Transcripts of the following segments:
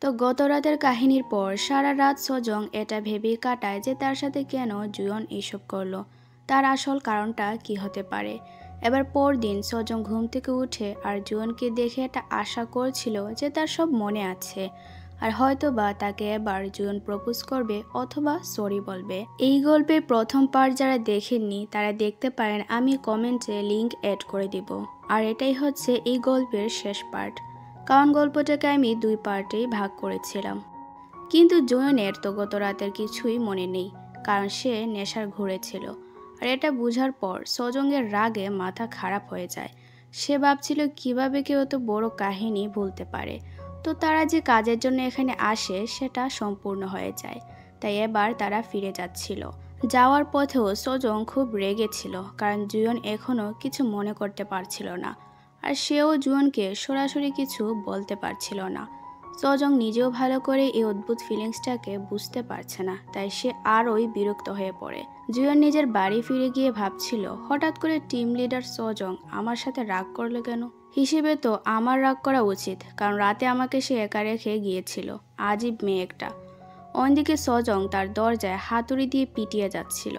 তো গত রাতের কাহিনীর পর সারা রাত সজং এটা ভেবেই কাটায় যে তার সাথে কেন জুয়ন এইসব করলো, তার আসল কারণটা কি হতে পারে। এবার পরদিন সজং ঘুম থেকে উঠে আর জুয়নকে দেখে এটা আশা করছিল যে তার সব মনে আছে, আর হয়তো বা তাকে এবার জুয়ন প্রপোজ করবে অথবা সরি বলবে। এই গল্পের প্রথম পার্ট যারা দেখেননি তারা দেখতে পারেন, আমি কমেন্টে লিংক অ্যাড করে দিব। আর এটাই হচ্ছে এই গল্পের শেষ পার্ট, কারণ গল্পটাকে আমি 2 পার্টেই ভাগ করেছিলাম। কিন্তু জয়নের তো গত রাতের কিছুই মনে নেই, কারণ সে নেশার ঘুরে ছিল। আর এটা বোঝার পর সজংয়ের রাগে মাথা খারাপ হয়ে যায়। সে ভাবছিল কিভাবে কেউ এত বড় কাহিনী ভুলতে পারে। তো তারা যে কাজের জন্য এখানে আসে সেটা সম্পূর্ণ হয়ে যায়, তাই এবার তারা ফিরে যাচ্ছিল। যাওয়ার পথেও সজং খুব রেগে ছিল, কারণ জুয়ন এখনও কিছু মনে করতে পারছিল না, আর সেও জুয়নকে সরাসরি কিছু বলতে পারছিল না। সজং নিজেও ভালো করে এই অদ্ভুত ফিলিংসটাকে বুঝতে পারছে না, তাই সে আরোই বিরক্ত হয়ে পড়ে। জুয়ন নিজের বাড়ি ফিরে গিয়ে ভাবছিল, হঠাৎ করে টিম লিডার সজং আমার সাথে রাগ করলো কেন। হিসেবে তো আমার রাগ করা উচিত, কারণ রাতে আমাকে সে একা রেখে গিয়েছিল, আজীব মেয়ে একটা। অন্যদিকে সজং তার দরজায় হাতুড়ি দিয়ে পিটিয়ে যাচ্ছিল।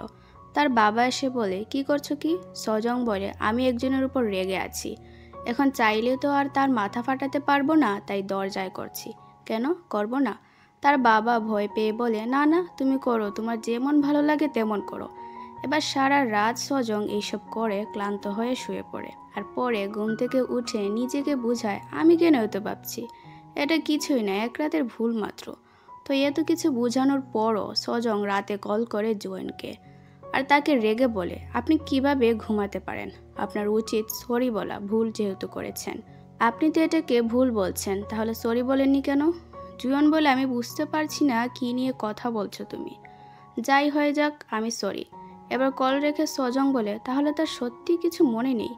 তার বাবা এসে বলে, কি করছো কি? সজং বলে, আমি একজনের উপর রেগে আছি, এখন চাইলেও তো আর তার মাথা ফাটাতে পারবো না, তাই দরজায় করছি। কেন করব না? তার বাবা ভয় পেয়ে বলে, না না তুমি করো, তোমার যেমন ভালো লাগে তেমন করো। এবার সারা রাত সজং এইসব করে ক্লান্ত হয়ে শুয়ে পড়ে, আর পরে ঘুম থেকে উঠে নিজেকে বুঝায়, আমি কেন এত ভাবছি, এটা কিছুই না, এক রাতের ভুল মাত্র। তো এত কিছু বোঝানোর পরও সজং রাতে কল করে জোয়েনকে, আর তাকে রেগে বলে, আপনি কিভাবে ঘুমাতে পারেন? আপনার উচিত সরি বলা, ভুল যেহেতু করেছেন। আপনি তো এটাকে ভুল বলছেন, তাহলে সরি বলেননি কেন? জুয়ন বলে, আমি বুঝতে পারছি না কি নিয়ে কথা বলছো তুমি। যাই হয়ে যাক, আমি সরি। এবার কল রেখে সজং বলে, তাহলে তার সত্যি কিছু মনে নেই?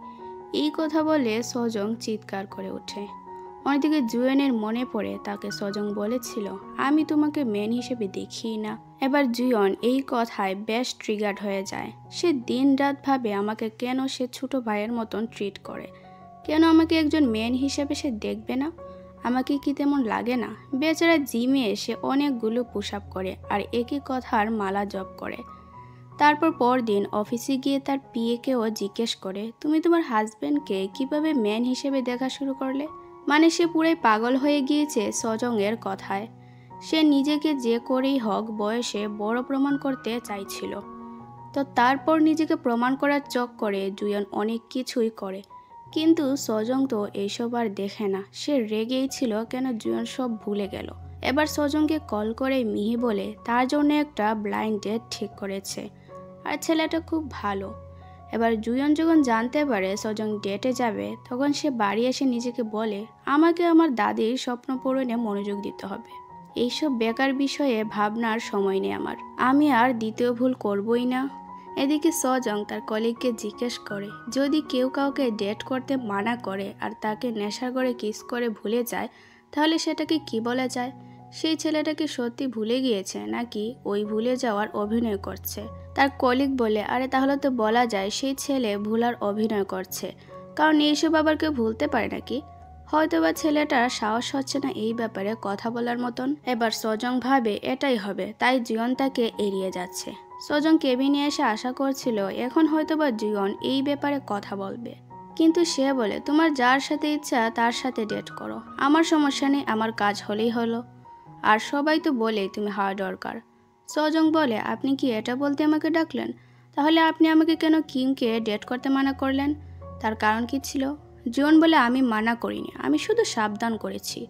এই কথা বলে সজং চিৎকার করে ওঠে। অন্যদিকে জুয়েনের মনে পড়ে তাকে সজং বলেছিল, আমি তোমাকে মেন হিসেবে দেখি না। এবার জুয়ন এই কথায় বেশ ট্রিগার্ড হয়ে যায়। সে দিন রাত ভাবে, আমাকে কেন সে ছোট ভাইয়ের মতন ট্রিট করে, কেন আমাকে একজন মেন হিসেবে সে দেখবে না? আমাকে কি তেমন লাগে না? বেচারা জিমে এসে অনেকগুলো পুশ আপ করে আর একই কথার মালা জপ করে। তারপর পরদিন অফিসে গিয়ে তার পিএকেও জিজ্ঞেস করে, তুমি তোমার হাজবেন্ডকে কিভাবে ম্যান হিসেবে দেখা শুরু করলে? মানে সে পুরাই পাগল হয়ে গিয়েছে সজংয়ের কথায়। সে নিজেকে যে করেই হোক বয়সে বড় প্রমাণ করতে চাইছিল। তো তারপর নিজেকে প্রমাণ করার চক্করে জুয়ন অনেক কিছুই করে, কিন্তু সজং তো এইসব আর দেখে না। সে রেগেই ছিল কেন জুয়ন সব ভুলে গেল। এবার সজংকে কল করে মিহি বলে তার জন্য একটা ব্লাইন্ড ডেট ঠিক করেছে, আর ছেলেটা খুব ভালো। এবার জুয়ন যখন জানতে পারে সজং ডেটে যাবে, তখন সে বাড়ি এসে নিজেকে বলে, আমাকে আমার দাদির স্বপ্ন পূরণে মনোযোগ দিতে হবে। এইসব বেকার বিষয়ে ভাবনার সময় নেই আমার, আমি আর দ্বিতীয় ভুল করবই না। এদিকে সজং তার কলিগকে জিজ্ঞেস করে, যদি কেউ কাউকে ডেট করতে মানা করে আর তাকে নেশার করে কিস করে ভুলে যায়, তাহলে সেটাকে কি বলা যায়? সেই ছেলেটাকে সত্যি ভুলে গিয়েছে নাকি ওই ভুলে যাওয়ার অভিনয় করছে? তার কলিগ বলে, আরে তাহলে তো বলা যায় সেই ছেলে ভুলার অভিনয় করছে, কারণ এইসব আবার কেউ ভুলতে পারে নাকি? হয়তোবা ছেলেটার সাহস হচ্ছে না এই ব্যাপারে কথা বলার মতন। এবার সজং ভাবে এটাই হবে, তাই জুয়ন তাকে এড়িয়ে যাচ্ছে। সজং কেবিনে এসে আশা করছিল এখন হয়তোবা জুয়ন এই ব্যাপারে কথা বলবে, কিন্তু সে বলে, তোমার যার সাথে ইচ্ছা তার সাথে ডেট করো, আমার সমস্যা নেই, আমার কাজ হলেই হলো। আর সবাই তো বলে তুমি হার্ড ওয়ার্কার। সজং বলে, আপনি কি এটা বলতে আমাকে ডাকলেন? তাহলে আপনি আমাকে কেন কিমকে ডেট করতে মানা করলেন? তার কারণ কি ছিল? জুয়ন বলে, আমি মানা করিনি, আমি শুধু সাবধান করেছি।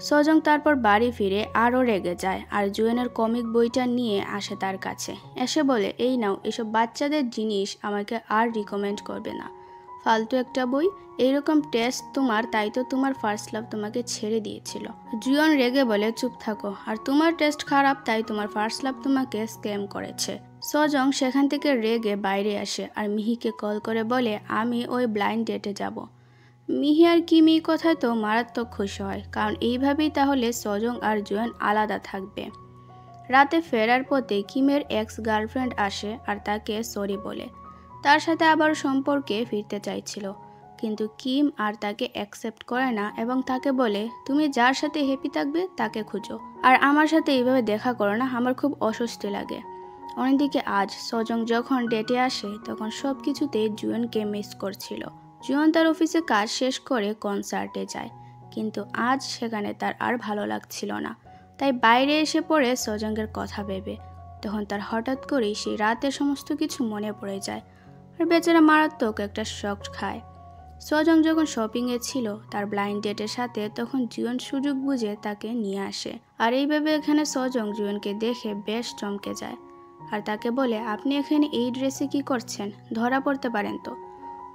সজং তারপর বাড়ি ফিরে আরও রেগে যায়, আর জুয়েনের কমিক বইটা নিয়ে আসে তার কাছে। এসে বলে, এই নাও, এসব বাচ্চাদের জিনিস আমাকে আর রিকমেন্ড করবে না, ফালতু একটা বই। এইরকম টেস্ট তোমার, তাই তো তোমার ফার্স্ট লাভ তোমাকে ছেড়ে দিয়েছিল। জুয়ন রেগে বলে, চুপ থাকো, আর তোমার টেস্ট খারাপ, তাই তোমার ফার্স্ট লাভ তোমাকে স্ক্যাম করেছে। সজং সেখান থেকে রেগে বাইরে আসে আর মিহিকে কল করে বলে, আমি ওই ব্লাইন্ড ডেটে যাব। মিহি আর কিম এই কথায় তো মারাত্মক খুশি হয়, কারণ এইভাবেই তাহলে সজং আর জুয়ন আলাদা থাকবে। রাতে ফেরার পথে কিমের এক্স গার্লফ্রেন্ড আসে আর তাকে সরি বলে তার সাথে আবার সম্পর্কে ফিরতে চাইছিল। কিন্তু কিম আর তাকে অ্যাকসেপ্ট করে না এবং তাকে বলে তুমি যার সাথে হ্যাপি থাকবে তাকে খুঁজো, আর আমার সাথে এইভাবে দেখা করো না, আমার খুব অস্বস্তি লাগে। অন্যদিকে আজ সজং যখন ডেটে আসে তখন সব কিছুতেই জুয়নকে মিস করছিল। জুয়ন তার অফিসে কাজ শেষ করে কনসার্টে যায়, কিন্তু আজ সেখানে তার আর ভালো লাগছিল না। তাই বাইরে এসে পড়ে সজংয়ের কথা ভেবে। তখন তার হঠাৎ করেই সেই রাতের সমস্ত কিছু মনে পড়ে যায়, আর বেচারা মারাত্মক একটা শক খায়। সজং যখন শপিংয়ে ছিল তার ব্লাইন্ড ডেটের সাথে, তখন জুয়ন সুযোগ বুঝে তাকে নিয়ে আসে। আর এইভাবে এখানে সজং জুয়নকে দেখে বেশ চমকে যায় আর তাকে বলে আপনি এখানে এই ড্রেসে কি করছেন, ধরা পড়তে পারেন তো।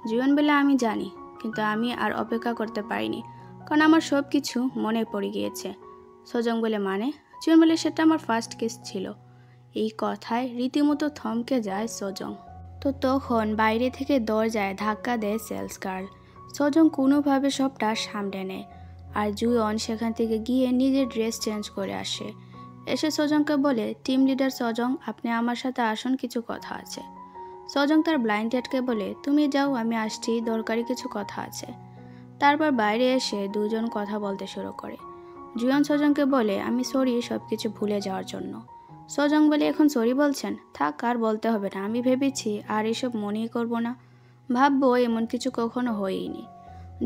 জুয়ন বলে আমি জানি, কিন্তু আমি আর অপেক্ষা করতে পারিনি, কারণ আমার সব কিছু মনে পড়ে গিয়েছে। সজং বলে মানে? জুয়ন বলে সেটা আমার ফার্স্ট কিস ছিল। এই কথায় রীতিমতো থমকে যায় সজং। তো তখন বাইরে থেকে দরজায় ধাক্কা দেয় সেলস গার্ল। সজং কোনোভাবে সবটা সামলে নেয়, আর জুয়ন সেখান থেকে গিয়ে নিজের ড্রেস চেঞ্জ করে আসে। এসে সজংকে বলে টিম লিডার সজং, আপনি আমার সাথে আসুন, কিছু কথা আছে। সজং তার ব্লাইন্ড ডেটকে বলে তুমি যাও, আমি আসছি, দরকারি কিছু কথা আছে। তারপর বাইরে এসে দুজন কথা বলতে শুরু করে। জুয়ন সজংকে বলে আমি সরি সব কিছু ভুলে যাওয়ার জন্য। সজং বলে এখন সরি বলছেন, থাক আর বলতে হবে না, আমি ভেবেছি আর এসব মনেই করব না, ভাববো এমন কিছু কখনো হয়নি।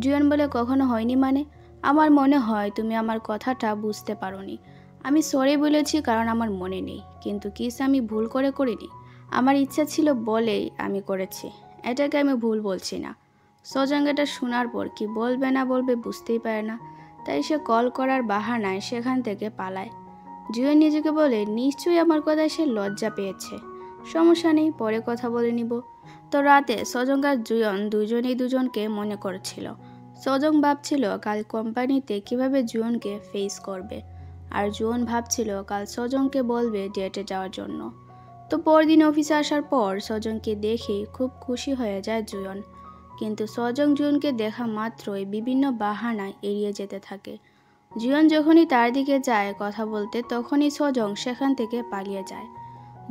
জুয়ন বলে কখনো হয়নি মানে? আমার মনে হয় তুমি আমার কথাটা বুঝতে পারোনি। আমি সরি বলেছি কারণ আমার মনে নেই, কিন্তু কিস আমি ভুল করে করিনি, আমার ইচ্ছা ছিল বলেই আমি করেছি, এটাকে আমি ভুল বলছি না। সজং এটা শোনার পর কি বলবে না বলবে বুঝতেই পারে না, তাই সে কল করার বাহানায় সেখান থেকে পালায়। জুয়ন নিজেকে বলে নিশ্চয়ই আমার কথায় সে লজ্জা পেয়েছে, সমস্যা নেই, পরে কথা বলে নিব। তো রাতে সজং আর জুয়ন দুজনেই দুজনকে মনে করছিল। সজং ভাবছিল কাল কোম্পানিতে কিভাবে জুয়নকে ফেস করবে, আর জুয়ন ভাবছিল কাল সজংকে বলবে ডেটে যাওয়ার জন্য। তো পরদিন অফিসে আসার পর সজংকে দেখে খুব খুশি হয়ে যায় জুয়ন, কিন্তু সজং জুয়নকে দেখা মাত্রই বিভিন্ন বাহানায় এড়িয়ে যেতে থাকে। জুয়ন যখনই তার দিকে যায় কথা বলতে, তখনই সজং সেখান থেকে পালিয়ে যায়।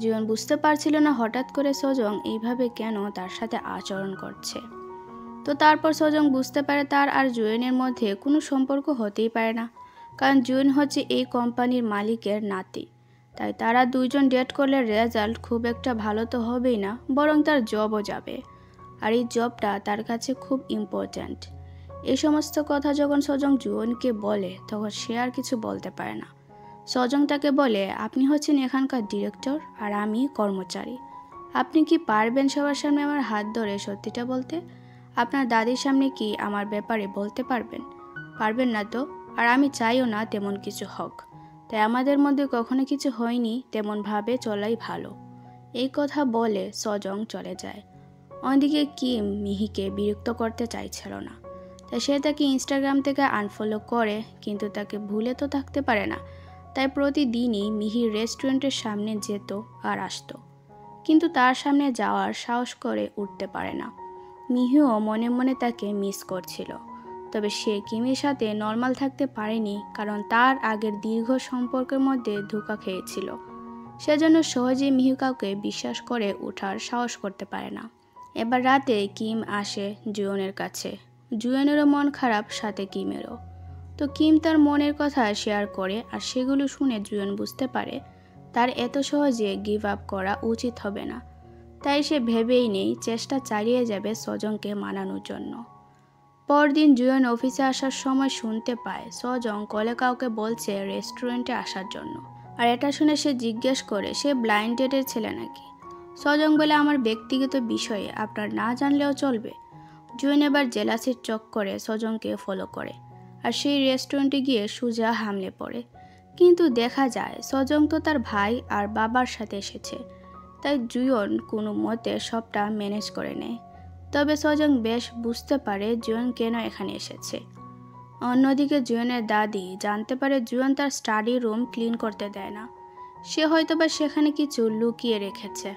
জুয়ন বুঝতে পারছিল না হঠাৎ করে সজং এইভাবে কেন তার সাথে আচরণ করছে। তো তারপর সজং বুঝতে পারে তার আর জুয়নের মধ্যে কোনো সম্পর্ক হতেই পারে না, কারণ জুয়ন হচ্ছে এই কোম্পানির মালিকের নাতি। তাই তারা দুইজন ডেট করলে রেজাল্ট খুব একটা ভালো তো হবেই না, বরং তার জবও যাবে, আর এই জবটা তার কাছে খুব ইম্পর্ট্যান্ট। এই সমস্ত কথা যখন সজং জুয়নকে বলে তখন সে আর কিছু বলতে পারে না। সজং তাকে বলে আপনি হচ্ছেন এখানকার ডিরেক্টর আর আমি কর্মচারী, আপনি কি পারবেন সবার সামনে আমার হাত ধরে সত্যিটা বলতে? আপনার দাদির সামনে কি আমার ব্যাপারে বলতে পারবেন? পারবেন না তো, আর আমি চাইও না তেমন কিছু হোক, তাই আমাদের মধ্যে কখনো কিছু হয়নি, তেমনভাবে চলাই ভালো। এই কথা বলে সজং চলে যায়। অন্যদিকে কিম মিহিকে বিরক্ত করতে চাইছিল না, তাই সে তাকে ইনস্টাগ্রাম থেকে আনফলো করে, কিন্তু তাকে ভুলে তো থাকতে পারে না, তাই প্রতিদিনই মিহির রেস্টুরেন্টের সামনে যেত আর আসতো, কিন্তু তার সামনে যাওয়ার সাহস করে উঠতে পারে না। মিহিও মনে মনে তাকে মিস করছিল, তবে সে কিমের সাথে নর্মাল থাকতে পারেনি, কারণ তার আগের দীর্ঘ সম্পর্কের মধ্যে ধোঁকা খেয়েছিল। সেজন্য সহজেই মিহি কাউকে বিশ্বাস করে ওঠার সাহস করতে পারে না। এবার রাতে কিম আসে জুয়নের কাছে। জুয়নেরও মন খারাপ, সাথে কিমেরও। তো কিম তার মনের কথা শেয়ার করে, আর সেগুলো শুনে জুয়ন বুঝতে পারে তার এত সহজে গিভ আপ করা উচিত হবে না, তাই সে ভেবেই নেই চেষ্টা চালিয়ে যাবে সজংকে মানানোর জন্য। পরদিন জুয়ন অফিসে আসার সময় শুনতে পায় সজং কলে কাউকে বলছে রেস্টুরেন্টে আসার জন্য, আর এটা শুনে সে জিজ্ঞেস করে সে ব্লাইন্ড ডেটের ছেলে নাকি। সজং বলে আমার ব্যক্তিগত বিষয়ে আপনার না জানলেও চলবে। জুয়ন এবার জেলাসির চক করে সজংকে ফলো করে, আর সেই রেস্টুরেন্টে গিয়ে সোজা হামলে পড়ে। কিন্তু দেখা যায় সজং তো তার ভাই আর বাবার সাথে এসেছে, তাই জুয়ন কোনো মতে সবটা ম্যানেজ করে নেয়। তবে সজং বেশ বুঝতে পারে জুয়ন কেন এখানে এসেছে। অন্যদিকে জুয়নের দাদি জানতে পারে জুয়ন তার স্টাডি রুম ক্লিন করতে দেয় না, সে হয়তোবা সেখানে কিছু লুকিয়ে রেখেছে।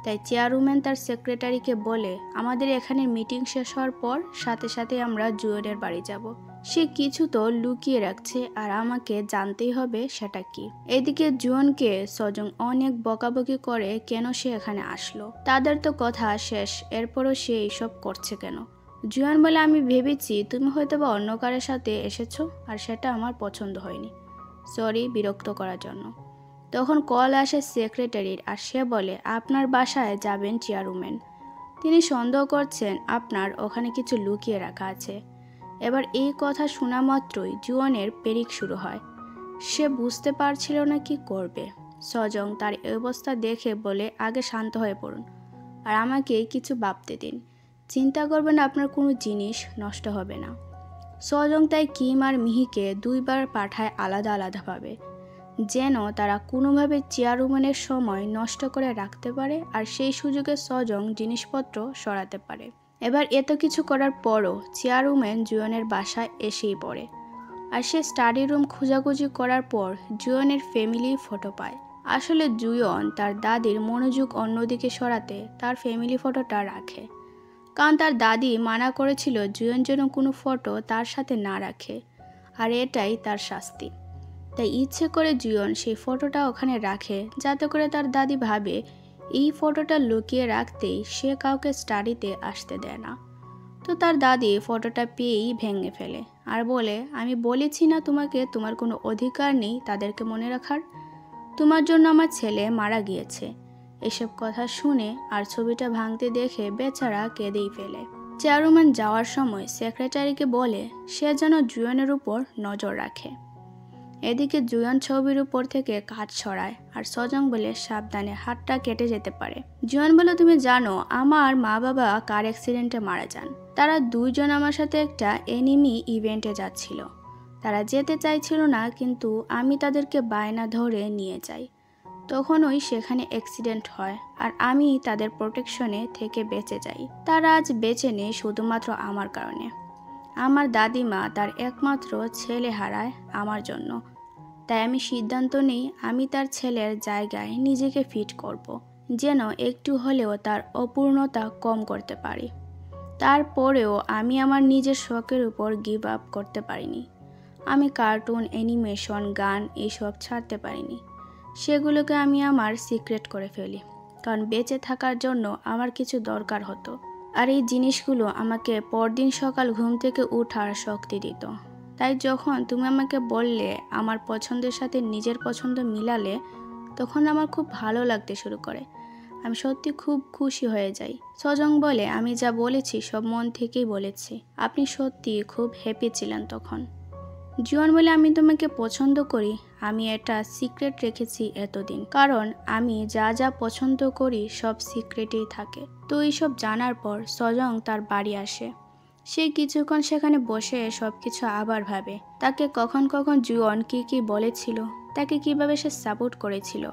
তাই চেয়ারম্যান তার সেক্রেটারিকে বলে আমাদের এখানে মিটিং শেষ হওয়ার পর সাথে সাথে আমরা জুয়নের বাড়ি যাব। সে কিছু তো লুকিয়ে রাখছে, আর আমাকে জানতেই হবে সেটা কি। এদিকে জুয়নকে সজং অনেক বকাবকি করে কেন সে এখানে আসলো। তাদের তো কথা শেষ, এরপরও সে এইসব করছে কেন। জুয়ান বলে, আমি ভেবেছি তুমি হয়তো বা অন্য কারের সাথে এসেছো আর সেটা আমার পছন্দ হয়নি। সরি বিরক্ত করার জন্য। তখন কল আসে সেক্রেটারির আর সে বলে, আপনার বাসায় যাবেন চেয়ারম্যান। তিনি সন্দেহ করছেন আপনার ওখানে কিছু লুকিয়ে রাখা আছে। এবার এই কথা শোনা মাত্রই জুয়ানের পেরিক শুরু হয়। সে বুঝতে পারছিল না কি করবে। সজং তার এই অবস্থা দেখে বলে, আগে শান্ত হয়ে পড়ুন আর আমাকে কিছু ভাবতে দিন। চিন্তা করবেন আপনার কোনো জিনিস নষ্ট হবে না। সজং তাই কিম আর মিহিকে 2 বার পাঠায় আলাদা আলাদাভাবে, যেন তারা কোনোভাবে চেয়ারম্যানের সময় নষ্ট করে রাখতে পারে আর সেই সুযোগে সজং জিনিসপত্র সরাতে পারে। এবার এত কিছু করার পরও চেয়ারম্যান জুয়নের বাসায় এসেই পড়ে আর সে স্টাডি রুম খোঁজাখুঁজি করার পর জুয়নের ফ্যামিলি ফটো পায়। আসলে জুয়ন তার দাদির মনোযোগ অন্যদিকে সরাতে তার ফ্যামিলি ফটোটা রাখে, কারণ তার দাদি মানা করেছিল জুয়ন যেন কোনো ফটো তার সাথে না রাখে, আর এটাই তার শাস্তি। তাই ইচ্ছে করে জুয়ন সেই ফটোটা ওখানে রাখে যাতে করে তার দাদি ভাবে এই ফটোটা লুকিয়ে রাখতেই সে কাউকে স্টাডিতে আসতে দেয় না। তো তার দাদি ফটোটা পেয়েই ভেঙে ফেলে আর বলে, আমি বলেছি না তোমাকে তোমার কোনো অধিকার নেই তাদেরকে মনে রাখার। তোমার জন্য আমার ছেলে মারা গিয়েছে। এসব কথা শুনে আর ছবিটা ভাঙতে দেখে বেচারা কেঁদেই ফেলে। চেয়ারম্যান যাওয়ার সময় সেক্রেটারিকে বলে সে যেন জুয়নের উপর নজর রাখে। এদিকে জুয়ন ছবির উপর থেকে কাঠ সরায় আর সজং বলে, সাবধানে, হাতটা কেটে যেতে পারে। জুয়ন বলে, তুমি জানো আমার মা বাবা কার অ্যাক্সিডেন্টে মারা যান। তারা 2 জন আমার সাথে একটা এনিমি ইভেন্টে যাচ্ছিল। তারা যেতে চাইছিল না, কিন্তু আমি তাদেরকে বায়না ধরে নিয়ে যাই। তখনই সেখানে অ্যাক্সিডেন্ট হয় আর আমি তাদের প্রোটেকশনে থেকে বেঁচে যাই। তারা আজ বেঁচে নেই শুধুমাত্র আমার কারণে। আমার দাদিমা তার একমাত্র ছেলে হারায় আমার জন্য। তাই আমি সিদ্ধান্ত নিই আমি তার ছেলের জায়গায় নিজেকে ফিট করব, যেন একটু হলেও তার অপূর্ণতা কম করতে পারি। তারপরেও আমি আমার নিজের শখের উপর গিভ আপ করতে পারিনি। আমি কার্টুন, অ্যানিমেশন, গান এসব ছাড়তে পারিনি। সেগুলোকে আমি আমার সিক্রেট করে ফেলি, কারণ বেঁচে থাকার জন্য আমার কিছু দরকার হতো। আর এই জিনিসগুলো আমাকে পরদিন সকাল ঘুম থেকে ওঠার শক্তি দিত। তাই যখন তুমি আমাকে বললে আমার পছন্দের সাথে নিজের পছন্দ মিলালে, তখন আমার খুব ভালো লাগতে শুরু করে। আমি সত্যি খুব খুশি হয়ে যাই। সজং বলে, আমি যা বলেছি সব মন থেকেই বলেছি। আপনি সত্যি খুব হ্যাপি ছিলেন তখন। জুয়ন বলে, আমি তোমাকে পছন্দ করি। আমি এটা সিক্রেট রেখেছি এতদিন, কারণ আমি যা যা পছন্দ করি সব সিক্রেটেই থাকে। তো এইসব জানার পর সজং তার বাড়ি আসে। সে কিছুক্ষণ সেখানে বসে সবকিছু আবার ভাবে। তাকে কখন কখন জুয়ন কি বলেছিল, তাকে কিভাবে সে সাপোর্ট করেছিল।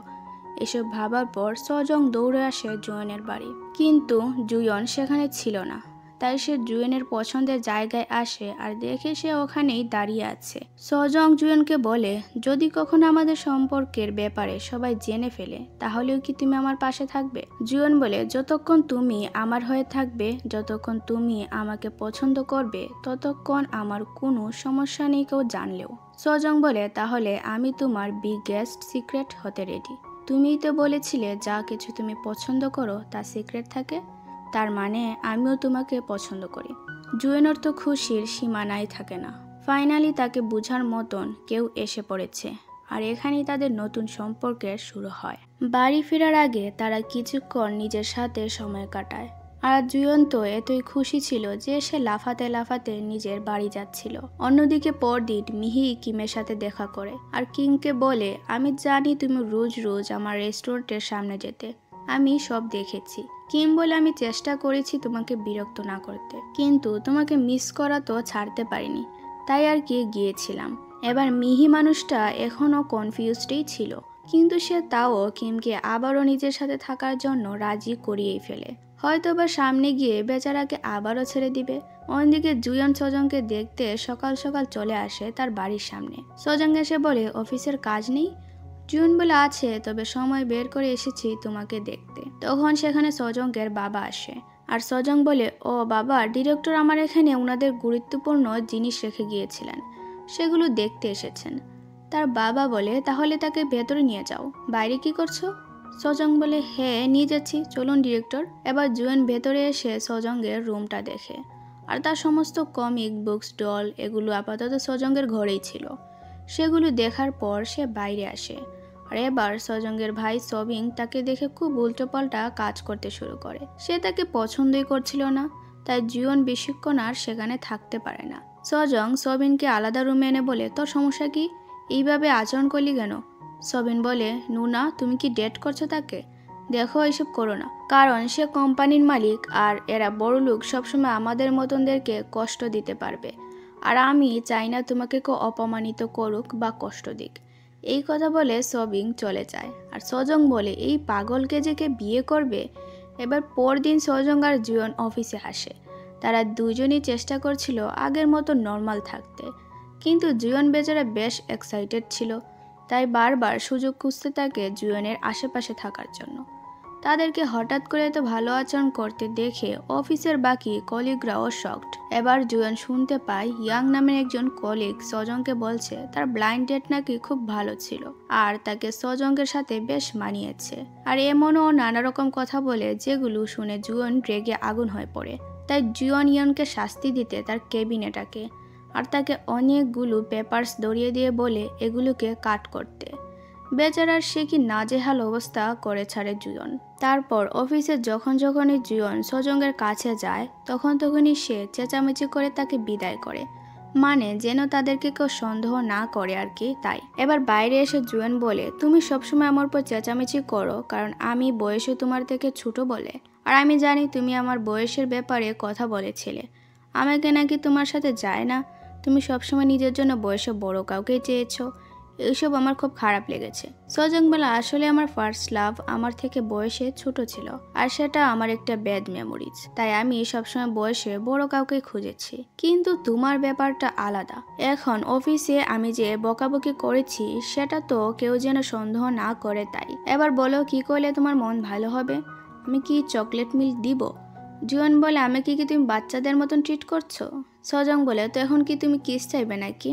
এসব ভাবার পর সজং দৌড়ে আসে জুয়নের বাড়ি, কিন্তু জুয়ন সেখানে ছিল না। তাই সে জুয়নের পছন্দের জায়গায় আসে আর দেখে সে ওখানেই দাঁড়িয়ে আছে। সজং জুয়নকে বলে, যদি কখনো আমাদের সম্পর্কের ব্যাপারে সবাই জেনে ফেলে, তাহলেও কি তুমি আমার পাশে থাকবে? জুয়ন বলে, যতক্ষণ তুমি আমার হয়ে থাকবে, যতক্ষণ তুমি আমাকে পছন্দ করবে, ততক্ষণ আমার কোনো সমস্যা নেই কেউ জানলেও। সজং বলে, তাহলে আমি তোমার বিগেস্ট সিক্রেট হতে রেডি। তুমিই তো বলেছিলে যা কিছু তুমি পছন্দ করো তা সিক্রেট থাকে, তার মানে আমিও তোমাকে পছন্দ করি। জুয়েনের তো খুশির সীমানাই থাকে না। ফাইনালি তাকে বোঝার মতন কেউ এসে পড়েছে আর এখানেই তাদের নতুন সম্পর্কের শুরু হয়। বাড়ি ফেরার আগে তারা কিছুক্ষণ নিজের সাথে সময় কাটায়। আর জুয়ন তো এতই খুশি ছিল যে সে লাফাতে লাফাতে নিজের বাড়ি যাচ্ছিল। অন্যদিকে পরদিন মিহি কিমের সাথে দেখা করে আর কিমকে বলে, আমি জানি তুমি রোজ রোজ আমার রেস্টুরেন্টের সামনে যেতে, আমি সব দেখেছি। কিম বলে, আমি চেষ্টা করেছি তোমাকে বিরক্ত না করতে, কিন্তু তোমাকে মিস করা তো ছাড়তে পারিনি, তাই আর কি গিয়েছিলাম। এবার মিহি মানুষটা এখনও কনফিউজডই ছিল, কিন্তু সে তাও কিমকে আবারও নিজের সাথে থাকার জন্য রাজি করিয়েই ফেলে। হয়তোবা সামনে গিয়ে বেচারাকে আবারও ছেড়ে দিবে। অন্যদিকে জুয়ন সজংকে দেখতে সকাল সকাল চলে আসে তার বাড়ির সামনে। সজং এসে বলে, অফিসের কাজ নেই? জুয়ন বলে, আছে, তবে সময় বের করে এসেছি তোমাকে দেখতে। তখন সেখানে সজংয়ের বাবা আসে আর সজং বলে, ও বাবা, ডিরেক্টর আমার এখানে ওনাদের গুরুত্বপূর্ণ জিনিস রেখে গিয়েছিলেন, সেগুলো দেখতে এসেছেন। তার বাবা বলে, তাহলে তাকে ভেতরে নিয়ে যাও। বাইরে কি করছো? সজং বলে, হ্যাঁ নিয়ে যাচ্ছি, চলুন ডিরেক্টর। এবার জুয়েন ভেতরে এসে সজংয়ের রুমটা দেখে আর তার সমস্ত কমিক বুকস ডল এগুলো আপাতত সজংয়ের ঘরেই ছিল। সেগুলো দেখার পর সে বাইরে আসে। আর এবার সজংয়ের ভাই সবিং তাকে দেখে খুব উল্টোপাল্টা কাজ করতে শুরু করে। সে তাকে পছন্দই করছিল না, তাই জুয়ন বেশিক্ষণ আর সেখানে থাকতে পারে না। সজং সবিনকে আলাদা রুমে এনে বলে, তোর সমস্যা কি? এইভাবে আচরণ করলি কেন? সবিন বলে, নুনা তুমি কি ডেট করছো তাকে? দেখো এইসব করো না, কারণ সে কোম্পানির মালিক আর এরা বড় লোক সবসময় আমাদের মতনদেরকে কষ্ট দিতে পারবে। আর আমি চাই না তোমাকে কেউ অপমানিত করুক বা কষ্ট দিক। এই কথা বলে সবিং চলে যায়। আর সজং বলে, এই পাগলকে যে কে বিয়ে করবে? এবার পরদিন সজং আর জুয়ন অফিসে আসে। তারা দুজনই চেষ্টা করছিল আগের মতো নর্মাল থাকতে, কিন্তু জুয়ন বেচারা বেশ এক্সাইটেড ছিল, তাই বারবার সুযোগ খুঁজতে থাকে জুয়নের আশেপাশে থাকার জন্য। তাদেরকে হঠাৎ করে এত ভালো আচরণ করতে দেখে অফিসের বাকি কলিগরাও শকড। এবার জুয়ন শুনতে পায় ইয়াং নামের একজন কলিগ সজংকে বলছে তার ব্লাইন্ড ডেট নাকি খুব ভালো ছিল আর তাকে সজংয়ের সাথে বেশ মানিয়েছে। আর এমনও নানা রকম কথা বলে যেগুলো শুনে জুয়ন রেগে আগুন হয়ে পড়ে। তাই জুয়ন ইয়নকে শাস্তি দিতে তার কেবিনে ডাকে আর তাকে অনেকগুলো পেপারস ধরিয়ে দিয়ে বলে এগুলোকে কাট করতে। বেচারার সে কি নাজেহাল অবস্থা করে ছাড়ে জুয়ন। তারপর অফিসে যখনই জুয়ন সজংয়ের কাছে যায় তখনই সে চেঁচামেচি করে তাকে বিদায় করে, মানে যেন তাদেরকে কেউ সন্দেহ না করে আর কি। তাই এবার বাইরে এসে জুয়ন বলে, তুমি সবসময় আমার উপর চেঁচামেচি করো কারণ আমি বয়সে তোমার থেকে ছোট বলে, আর আমি জানি তুমি আমার বয়সের ব্যাপারে কথা বলেছিলে। আমাকে নাকি তোমার সাথে যায় না, তুমি সবসময় নিজের জন্য বয়সে বড় কাউকেই চেয়েছো। এইসব আমার খুব খারাপ লেগেছে। সজং বলে, আসলে আমার ফার্স্ট লাভ আমার থেকে বয়সে ছোট ছিল আর সেটা আমার একটা ব্যাড মেমোরিজ, তাই আমি সবসময় বয়সে বড় কাউকে খুঁজেছি, কিন্তু তোমার ব্যাপারটা আলাদা। এখন অফিসে আমি যে বকাবকি করেছি সেটা তো কেউ যেন সন্দেহ না করে। তাই এবার বলো কি করলে তোমার মন ভালো হবে? আমি কি চকলেট মিল্ক দিব? জুয়ন বলে, আমাকে কি তুমি বাচ্চাদের মতন ট্রিট করছো? সজং বলে, তো এখন কি তুমি কিস চাইবে নাকি?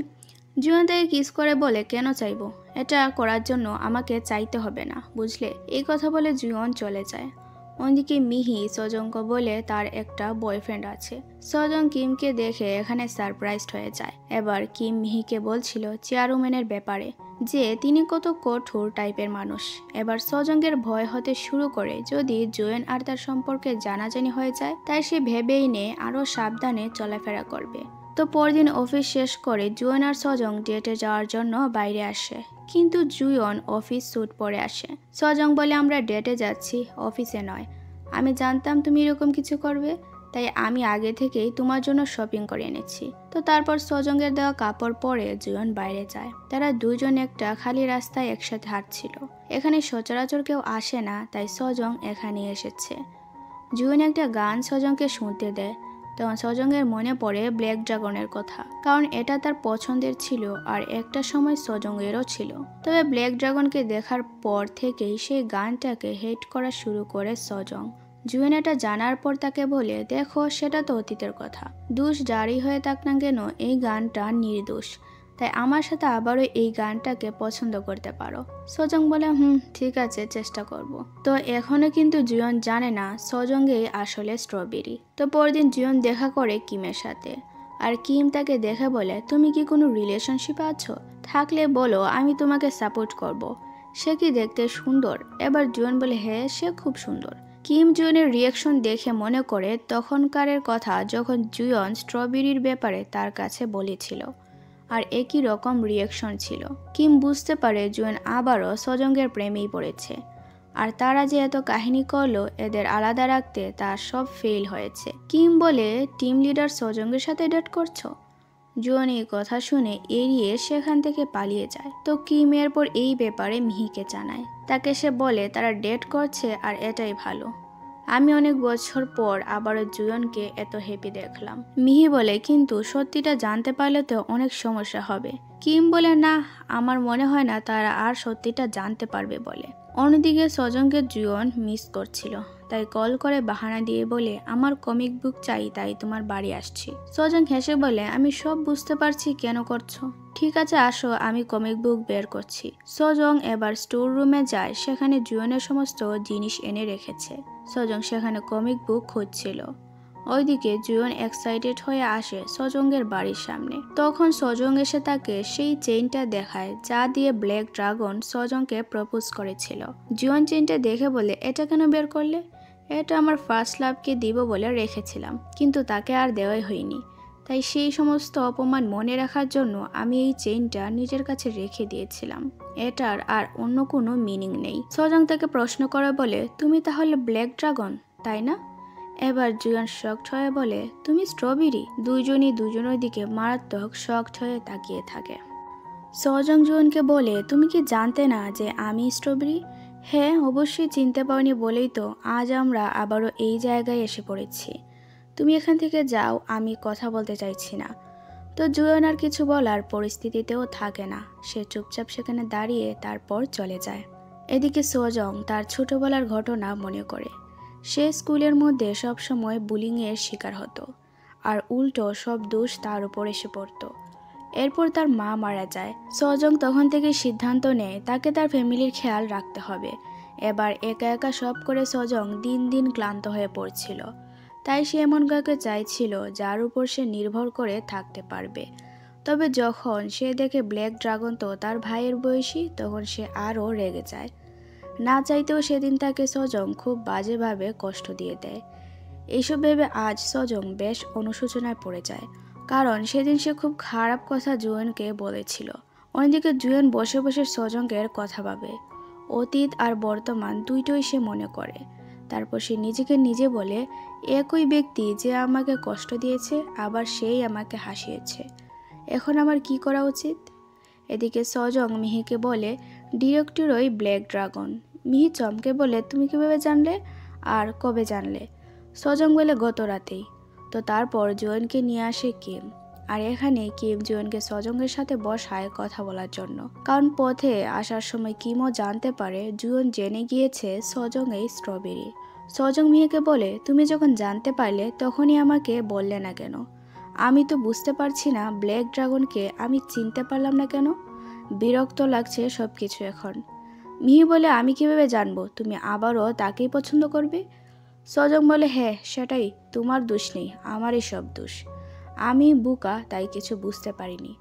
জুয়ন তাকে কিস করে বলে, কেন চাইবো? এটা করার জন্য আমাকে চাইতে হবে না, বুঝলে? এই কথা বলে জুয়ন চলে যায়। অন্যদিকে মিহি সজংকে বলে তার একটা বয়ফ্রেন্ড আছে। সজং কিমকে দেখে এখানে সারপ্রাইজড হয়ে যায়। এবার কিম মিহিকে বলছিল চেয়ারম্যানের ব্যাপারে, যে তিনি কত কঠোর টাইপের মানুষ। এবার সজংয়ের ভয় হতে শুরু করে যদি জুয়ন আর তার সম্পর্কে জানাজানি হয়ে যায়, তাই সে ভেবেই নিয়ে আরো সাবধানে চলাফেরা করবে। তো পরদিন অফিস শেষ করে জুয়ন আর সজং ডেটে যাওয়ার জন্য বাইরে আসে, কিন্তু জুয়ন অফিস স্যুট পরে আসে। সজং বলে, আমরা ডেটে যাচ্ছি, অফিসে নয়। আমি জানতাম তুমি এরকম কিছু করবে, তাই আমি আগে থেকেই তোমার জন্য শপিং করে এনেছি। তো তারপর সজংয়ের দেওয়া কাপড় পরে জুয়ন বাইরে যায়। তারা দুজন একটা খালি রাস্তায় একসাথে হাঁটছিল। এখানে সচরাচর কেউ আসে না, তাই সজং এখানে এসেছে। জুয়ন একটা গান সজংকে শুনতে দেয়। তখন সজংয়ের মনে পড়ে ব্ল্যাক ড্রাগনের কথা, কারণ এটা তার পছন্দের ছিল আর একটা সময় সজংয়েরও ছিল। তবে ব্ল্যাক ড্রাগনকে দেখার পর থেকেই সেই গানটাকে হেট করা শুরু করে সজং। জুয়েন এটা জানার পর তাকে বলে, দেখো সেটা তো অতীতের কথা, দোষ যারই হয়ে থাক না কেন এই গানটা নির্দোষ, তাই আমার সাথে আবারও এই গানটাকে পছন্দ করতে পারো। সজং বলে, ঠিক আছে, চেষ্টা করব। তো এখনো কিন্তু জুয়ন জানে না সজংই আসলে স্ট্রবেরি। তো পরদিন জুয়ন দেখা করে কিমের সাথে, আর কিম তাকে দেখে বলে, তুমি কি কোনো রিলেশনশিপে আছো? থাকলে বলো, আমি তোমাকে সাপোর্ট করব। সে কি দেখতে সুন্দর? এবার জুয়ন বলে, হ্যাঁ সে খুব সুন্দর। কিম জুয়নের রিয়াকশন দেখে মনে করে তখনকারের কথা যখন জুয়ন স্ট্রবেরির ব্যাপারে তার কাছে বলেছিল, আর একই রকম রিয়াকশন ছিল। কিম বুঝতে পারে জুয়ন আবারও সজংয়ের প্রেমেই পড়েছে, আর তারা যে এত কাহিনী করলো এদের আলাদা রাখতে তার সব ফেল হয়েছে। কিম বলে, টিম লিডার সজংয়ের সাথে ডেট করছো? জুয়ন এই কথা শুনে এড়িয়ে সেখান থেকে পালিয়ে যায়। তো কিম এরপর এই ব্যাপারে মিহিকে জানায়। তাকে সে বলে তারা ডেট করছে আর এটাই ভালো। আমি অনেক বছর পর আবারও জুয়নকে এত হ্যাপি দেখলাম। মিহি বলে, কিন্তু সত্যিটা জানতে পারলে তো অনেক সমস্যা হবে। কিম বলে, না, আমার মনে হয় না তারা আর সত্যিটা জানতে পারবে বলে। অন্যদিকে সজংকে জুয়ন মিস করছিল, তাই কল করে বাহানা দিয়ে বলে, আমার কমিক বুক চাই, তাই তোমার বাড়ি আসছি। সজং হেসে বলে, আমি সব বুঝতে পারছি কেন করছো। ঠিক আছে আসো, আমি কমিক বুক বের করছি। সজং এবার স্টোর রুমে যায়, সেখানে জুয়নের সমস্ত জিনিস এনে রেখেছে। সজং সেখানে কমিক বুক খুঁজছিল। ওইদিকে জুয়ন এক্সাইটেড হয়ে আসে সজংয়ের বাড়ির সামনে। তখন সজং এসে তাকে সেই চেইনটা দেখায় যা দিয়ে ব্ল্যাক ড্রাগন সজংকে প্রপোজ করেছিল। জুয়ন চেইনটা দেখে বলে, এটা কেন বের করলে? এটা আমার ফার্স্ট লাভকে দিব বলে রেখেছিলাম, কিন্তু তাকে আর দেওয়াই হয়নি। তাই সেই সমস্ত অপমান মনে রাখার জন্য আমি এই চেইনটা নিজের কাছে রেখে দিয়েছিলাম। এটার আর অন্য কোনো মিনিং নেই। সজং তাকে প্রশ্ন করে বলে, তুমি তাহলে ব্ল্যাক ড্রাগন, তাই না? এবার জুয়ন শকড হয়ে বলে, তুমি স্ট্রবেরি। দুজনই দুজনের দিকে মারাত্মক শকড হয়ে তাকিয়ে থাকে। সজং জুয়নকে বলে, তুমি কি জানতে না যে আমি স্ট্রবেরি? হ্যাঁ, অবশ্যই চিনতে পারিনি বলেই তো আজ আমরা আবারও এই জায়গায় এসে পড়েছি। তুমি এখান থেকে যাও, আমি কথা বলতে চাইছি না। তো জুয়ন আর কিছু বলার পরিস্থিতিতেও থাকে না। সে চুপচাপ সেখানে দাঁড়িয়ে তারপর চলে যায়। এদিকে সজং তার ছোটবেলার ঘটনা মনে করে। সে স্কুলের মধ্যে সবসময় বুলিংয়ের শিকার হতো, আর উল্টো সব দোষ তার উপর এসে পড়তো। এরপর তার মা মারা যায়। সজং তখন থেকে সিদ্ধান্ত নেয় তাকে তার ফ্যামিলির খেয়াল রাখতে হবে। এবার একা একা সব করে সজং দিন দিন ক্লান্ত হয়ে পড়ছিল। তাই সে এমন কাউকে চাইছিল যার উপর সে নির্ভর করে থাকতে পারবে। তবে যখন সে দেখে ব্ল্যাক ড্রাগন তো তার ভাইয়ের বয়সী, তখন সে আরও রেগে যায়। না চাইতেও সেদিন তাকে সজং খুব বাজেভাবে কষ্ট দিয়ে দেয়। এইসব ভেবে আজ সজং বেশ অনুশোচনায় পড়ে যায়, কারণ সেদিন সে খুব খারাপ কথা জুয়েনকে বলেছিল। অন্যদিকে জুয়েন বসে বসে সজংয়ের কথা ভাবে। অতীত আর বর্তমান দুইটোই সে মনে করে। তারপর সে নিজেকে নিজে বলে, একই ব্যক্তি যে আমাকে কষ্ট দিয়েছে, আবার সেই আমাকে হাসিয়েছে। এখন আমার কি করা উচিত? এদিকে সজং মিহিকে বলে, ডিরেক্টরই ব্ল্যাক ড্রাগন। মিহি চমকে বলে, তুমি কিভাবে জানলে, আর কবে জানলে? সজং বলে, গত রাতেই। তো তারপর জুয়েনকে নিয়ে আসে কিম, আর এখানে কিম জুয়েনকে সজংয়ের সাথে বসায় কথা বলার জন্য। কারণ পথে আসার সময় কিমও জানতে পারে জুয়েন জেনে গিয়েছে সজং এই স্ট্রবেরি। সজং মিহিকে বলে, তুমি যখন জানতে পারলে তখনই আমাকে বললে না কেন? আমি তো বুঝতে পারছি না ব্ল্যাক ড্রাগনকে আমি চিনতে পারলাম না কেন। বিরক্ত লাগছে সব কিছু এখন। মিহি বলে, আমি কিভাবে জানবো তুমি আবারও তাকেই পছন্দ করবে? সজং বলে, হ্যাঁ সেটাই, তোমার দোষ নেই, আমারই সব দোষ। আমি বোকা, তাই কিছু বুঝতে পারিনি।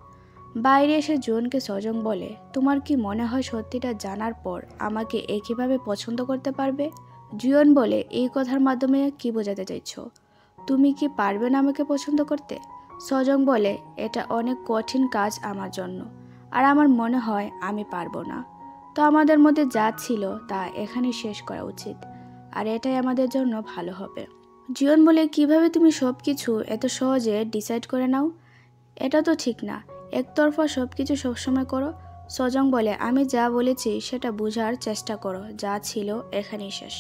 বাইরে এসে জুয়েনকে সজং বলে, তোমার কি মনে হয় সত্যিটা জানার পর আমাকে একইভাবে পছন্দ করতে পারবে? জুয়েন বলে, এই কথার মাধ্যমে কি বোঝাতে চাইছো? তুমি কি পারবে না আমাকে পছন্দ করতে? সজং বলে, এটা অনেক কঠিন কাজ আমার জন্য, আর আমার মনে হয় আমি পারবো না। তো আমাদের মধ্যে যা ছিল তা এখানে শেষ করা উচিত, আর এটাই আমাদের জন্য ভালো হবে। জুয়েন বলে, কিভাবে তুমি সব কিছু এত সহজে ডিসাইড করে নাও? এটা তো ঠিক না, একতরফা সব কিছু সবসময় করো। সজং বলে, আমি যা বলেছি সেটা বোঝার চেষ্টা করো, যা ছিল এখানেই শেষ।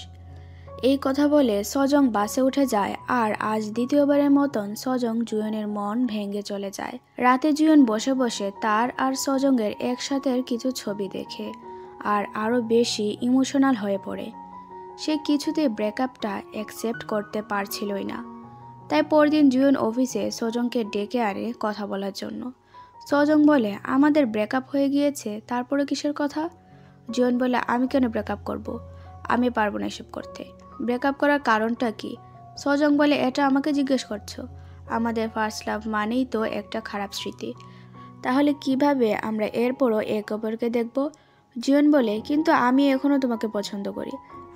এই কথা বলে সজং বাসে উঠে যায়, আর আজ দ্বিতীয়বারের মতন সজং জুয়েনের মন ভেঙে চলে যায়। রাতে জুয়েন বসে বসে তার আর সজংয়ের একসাথের কিছু ছবি দেখে আর আরও বেশি ইমোশনাল হয়ে পড়ে। সে কিছুতেই ব্রেকআপটা অ্যাকসেপ্ট করতে পারছিলই না। তাই পরদিন জুয়েন অফিসে সজংকে ডেকে আনে কথা বলার জন্য। সজং বলে, আমাদের ব্রেকআপ হয়ে গিয়েছে, তারপরে কিসের কথা? জুয়েন বলে, আমি কেন ব্রেকআপ করব? আমি পারবো না এসব করতে। ব্রেকআপ করার কারণটা কি? সজং বলে, এটা আমাকে জিজ্ঞেস করছো? আমাদের ফার্স্ট লাভ মানেই তো একটা খারাপ স্মৃতি, তাহলে কিভাবে আমরা এরপরও একে অপরকে দেখব? জুয়েন বলে, কিন্তু আমি এখনও তোমাকে পছন্দ করি।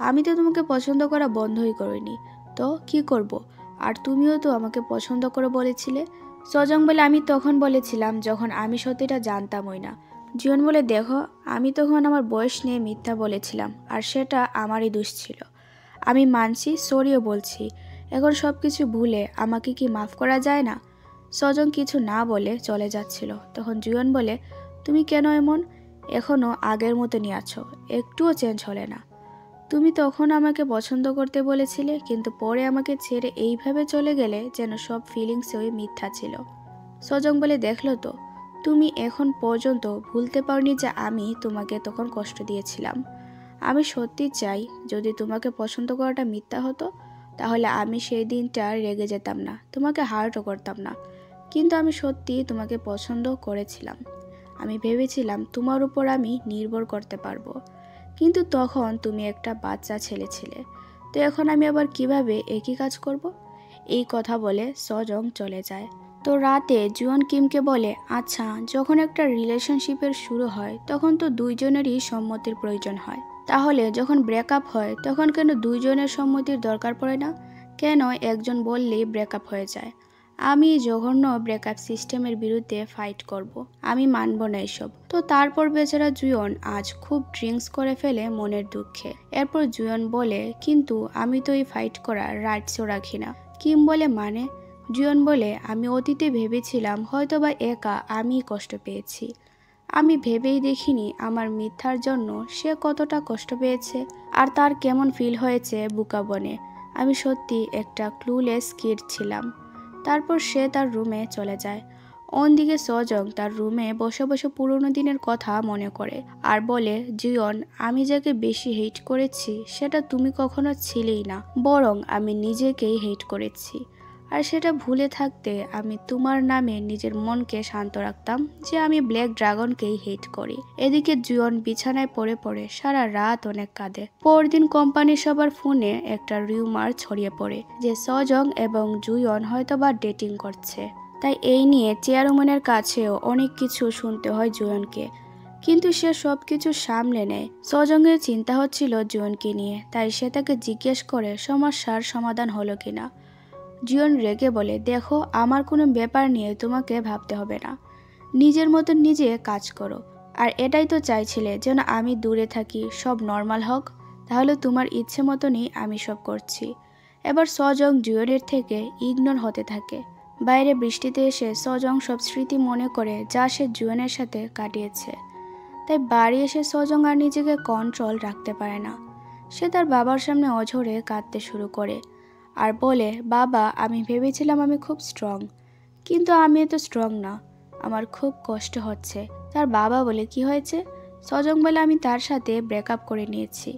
আমি তো তোমাকে পছন্দ করা বন্ধই করিনি, তো কি করব? আর তুমিও তো আমাকে পছন্দ করে বলেছিলে। সজং বলে, আমি তখন বলেছিলাম যখন আমি সত্যিটা জানতামই না। জুয়েন বলে, দেখো, আমি তখন আমার বয়স নিয়ে মিথ্যা বলেছিলাম, আর সেটা আমারই দোষ ছিল। আমি মানছি, সরিও বলছি। এখন সব কিছু ভুলে আমাকে কি মাফ করা যায় না? সজং কিছু না বলে চলে যাচ্ছিল। তখন জুয়েন বলে, তুমি কেন এমন এখনও আগের মতনই আছো, একটুও চেঞ্জ হলে না? তুমি তখন আমাকে পছন্দ করতে বলেছিলে, কিন্তু পরে আমাকে ছেড়ে এইভাবে চলে গেলে যেন সব ফিলিংসই মিথ্যা ছিল। সজং বলে, দেখলো তো, তুমি এখন পর্যন্ত ভুলতে পারোনি যে আমি তোমাকে তখন কষ্ট দিয়েছিলাম। আমি সত্যি চাই যদি তোমাকে পছন্দ করাটা মিথ্যা হতো, তাহলে আমি সেই দিনটা রেগে যেতাম না, তোমাকে হার্টও করতাম না। কিন্তু আমি সত্যি তোমাকে পছন্দ করেছিলাম। আমি ভেবেছিলাম তোমার উপর আমি নির্ভর করতে পারবো, কিন্তু তখন তুমি একটা বাচ্চা ছেলে ছিলে। তো এখন আমি আবার কিভাবে একই কাজ করব? এই কথা বলে সজং চলে যায়। তো রাতে জুয়ন কিমকে বলে, আচ্ছা, যখন একটা রিলেশনশিপের শুরু হয় তখন তো দুইজনেরই সম্মতির প্রয়োজন হয়, তাহলে যখন ব্রেকআপ হয় তখন কেন দুইজনের সম্মতির দরকার পড়ে না? কেন একজন বললেই ব্রেকআপ হয়ে যায়? আমি জঘন্য ব্রেকআপ সিস্টেমের বিরুদ্ধে ফাইট করব। আমি মানব না এসব। তো তারপর বেচারা জুয়ন আজ খুব ড্রিঙ্কস করে ফেলে মনের দুঃখে। এরপর জুয়ন বলে, কিন্তু আমি তো এই ফাইট করার রাইটসও রাখি না। কিম বলে, মানে? জুয়ন বলে, আমি অতীতে ভেবেছিলাম হয়তোবা একা আমিই কষ্ট পেয়েছি। আমি ভেবেই দেখিনি আমার মিথ্যার জন্য সে কতটা কষ্ট পেয়েছে আর তার কেমন ফিল হয়েছে বুকা বনে। আমি সত্যি একটা ক্লুলেস কিড ছিলাম। তারপর সে তার রুমে চলে যায়। অন্যদিকে সজং তার রুমে বসে বসে পুরনো দিনের কথা মনে করে আর বলে, জুয়ন, আমি যাকে বেশি হেট করেছি সেটা তুমি কখনো ছিলেই না, বরং আমি নিজেকেই হেট করেছি। আর সেটা ভুলে থাকতে আমি তোমার নামে নিজের মনকে শান্ত রাখতাম যে আমি ব্ল্যাক ড্রাগনকেই হেট করি। এদিকে জুয়ন বিছানায় পড়ে পড়ে সারা রাত অনেক কাঁদে। পরদিন কোম্পানির সবার ফোনে একটা রিউমার ছড়িয়ে পড়ে যে সজং এবং জুয়ন হয়তোবা ডেটিং করছে। তাই এই নিয়ে চেয়ারম্যানের কাছেও অনেক কিছু শুনতে হয় জুয়নকে, কিন্তু সে সবকিছু সামলে নেয়। সজংয়ের চিন্তা হচ্ছিল জুয়নকে নিয়ে, তাই সে তাকে জিজ্ঞেস করে সমস্যার সমাধান হলো কিনা। জুয়ন রেগে বলে, দেখো, আমার কোনো ব্যাপার নিয়ে তোমাকে ভাবতে হবে না, নিজের মতন নিজে কাজ করো। আর এটাই তো চাইছিলে যেন আমি দূরে থাকি, সব নর্মাল হোক, তাহলে তোমার ইচ্ছে মতনই আমি সব করছি। এবার সজং জুয়নের থেকে ইগনোর হতে থাকে। বাইরে বৃষ্টিতে এসে সজং সব স্মৃতি মনে করে যা সে জুয়নের সাথে কাটিয়েছে। তাই বাড়ি এসে সজং আর নিজেকে কন্ট্রোল রাখতে পারে না। সে তার বাবার সামনে অঝরে কাঁদতে শুরু করে আর বলে, বাবা, আমি ভেবেছিলাম আমি খুব স্ট্রং, কিন্তু আমি এত স্ট্রং না, আমার খুব কষ্ট হচ্ছে। তার বাবা বলে, কি হয়েছে? সজং বলে, আমি তার সাথে ব্রেকআপ করে নিয়েছি।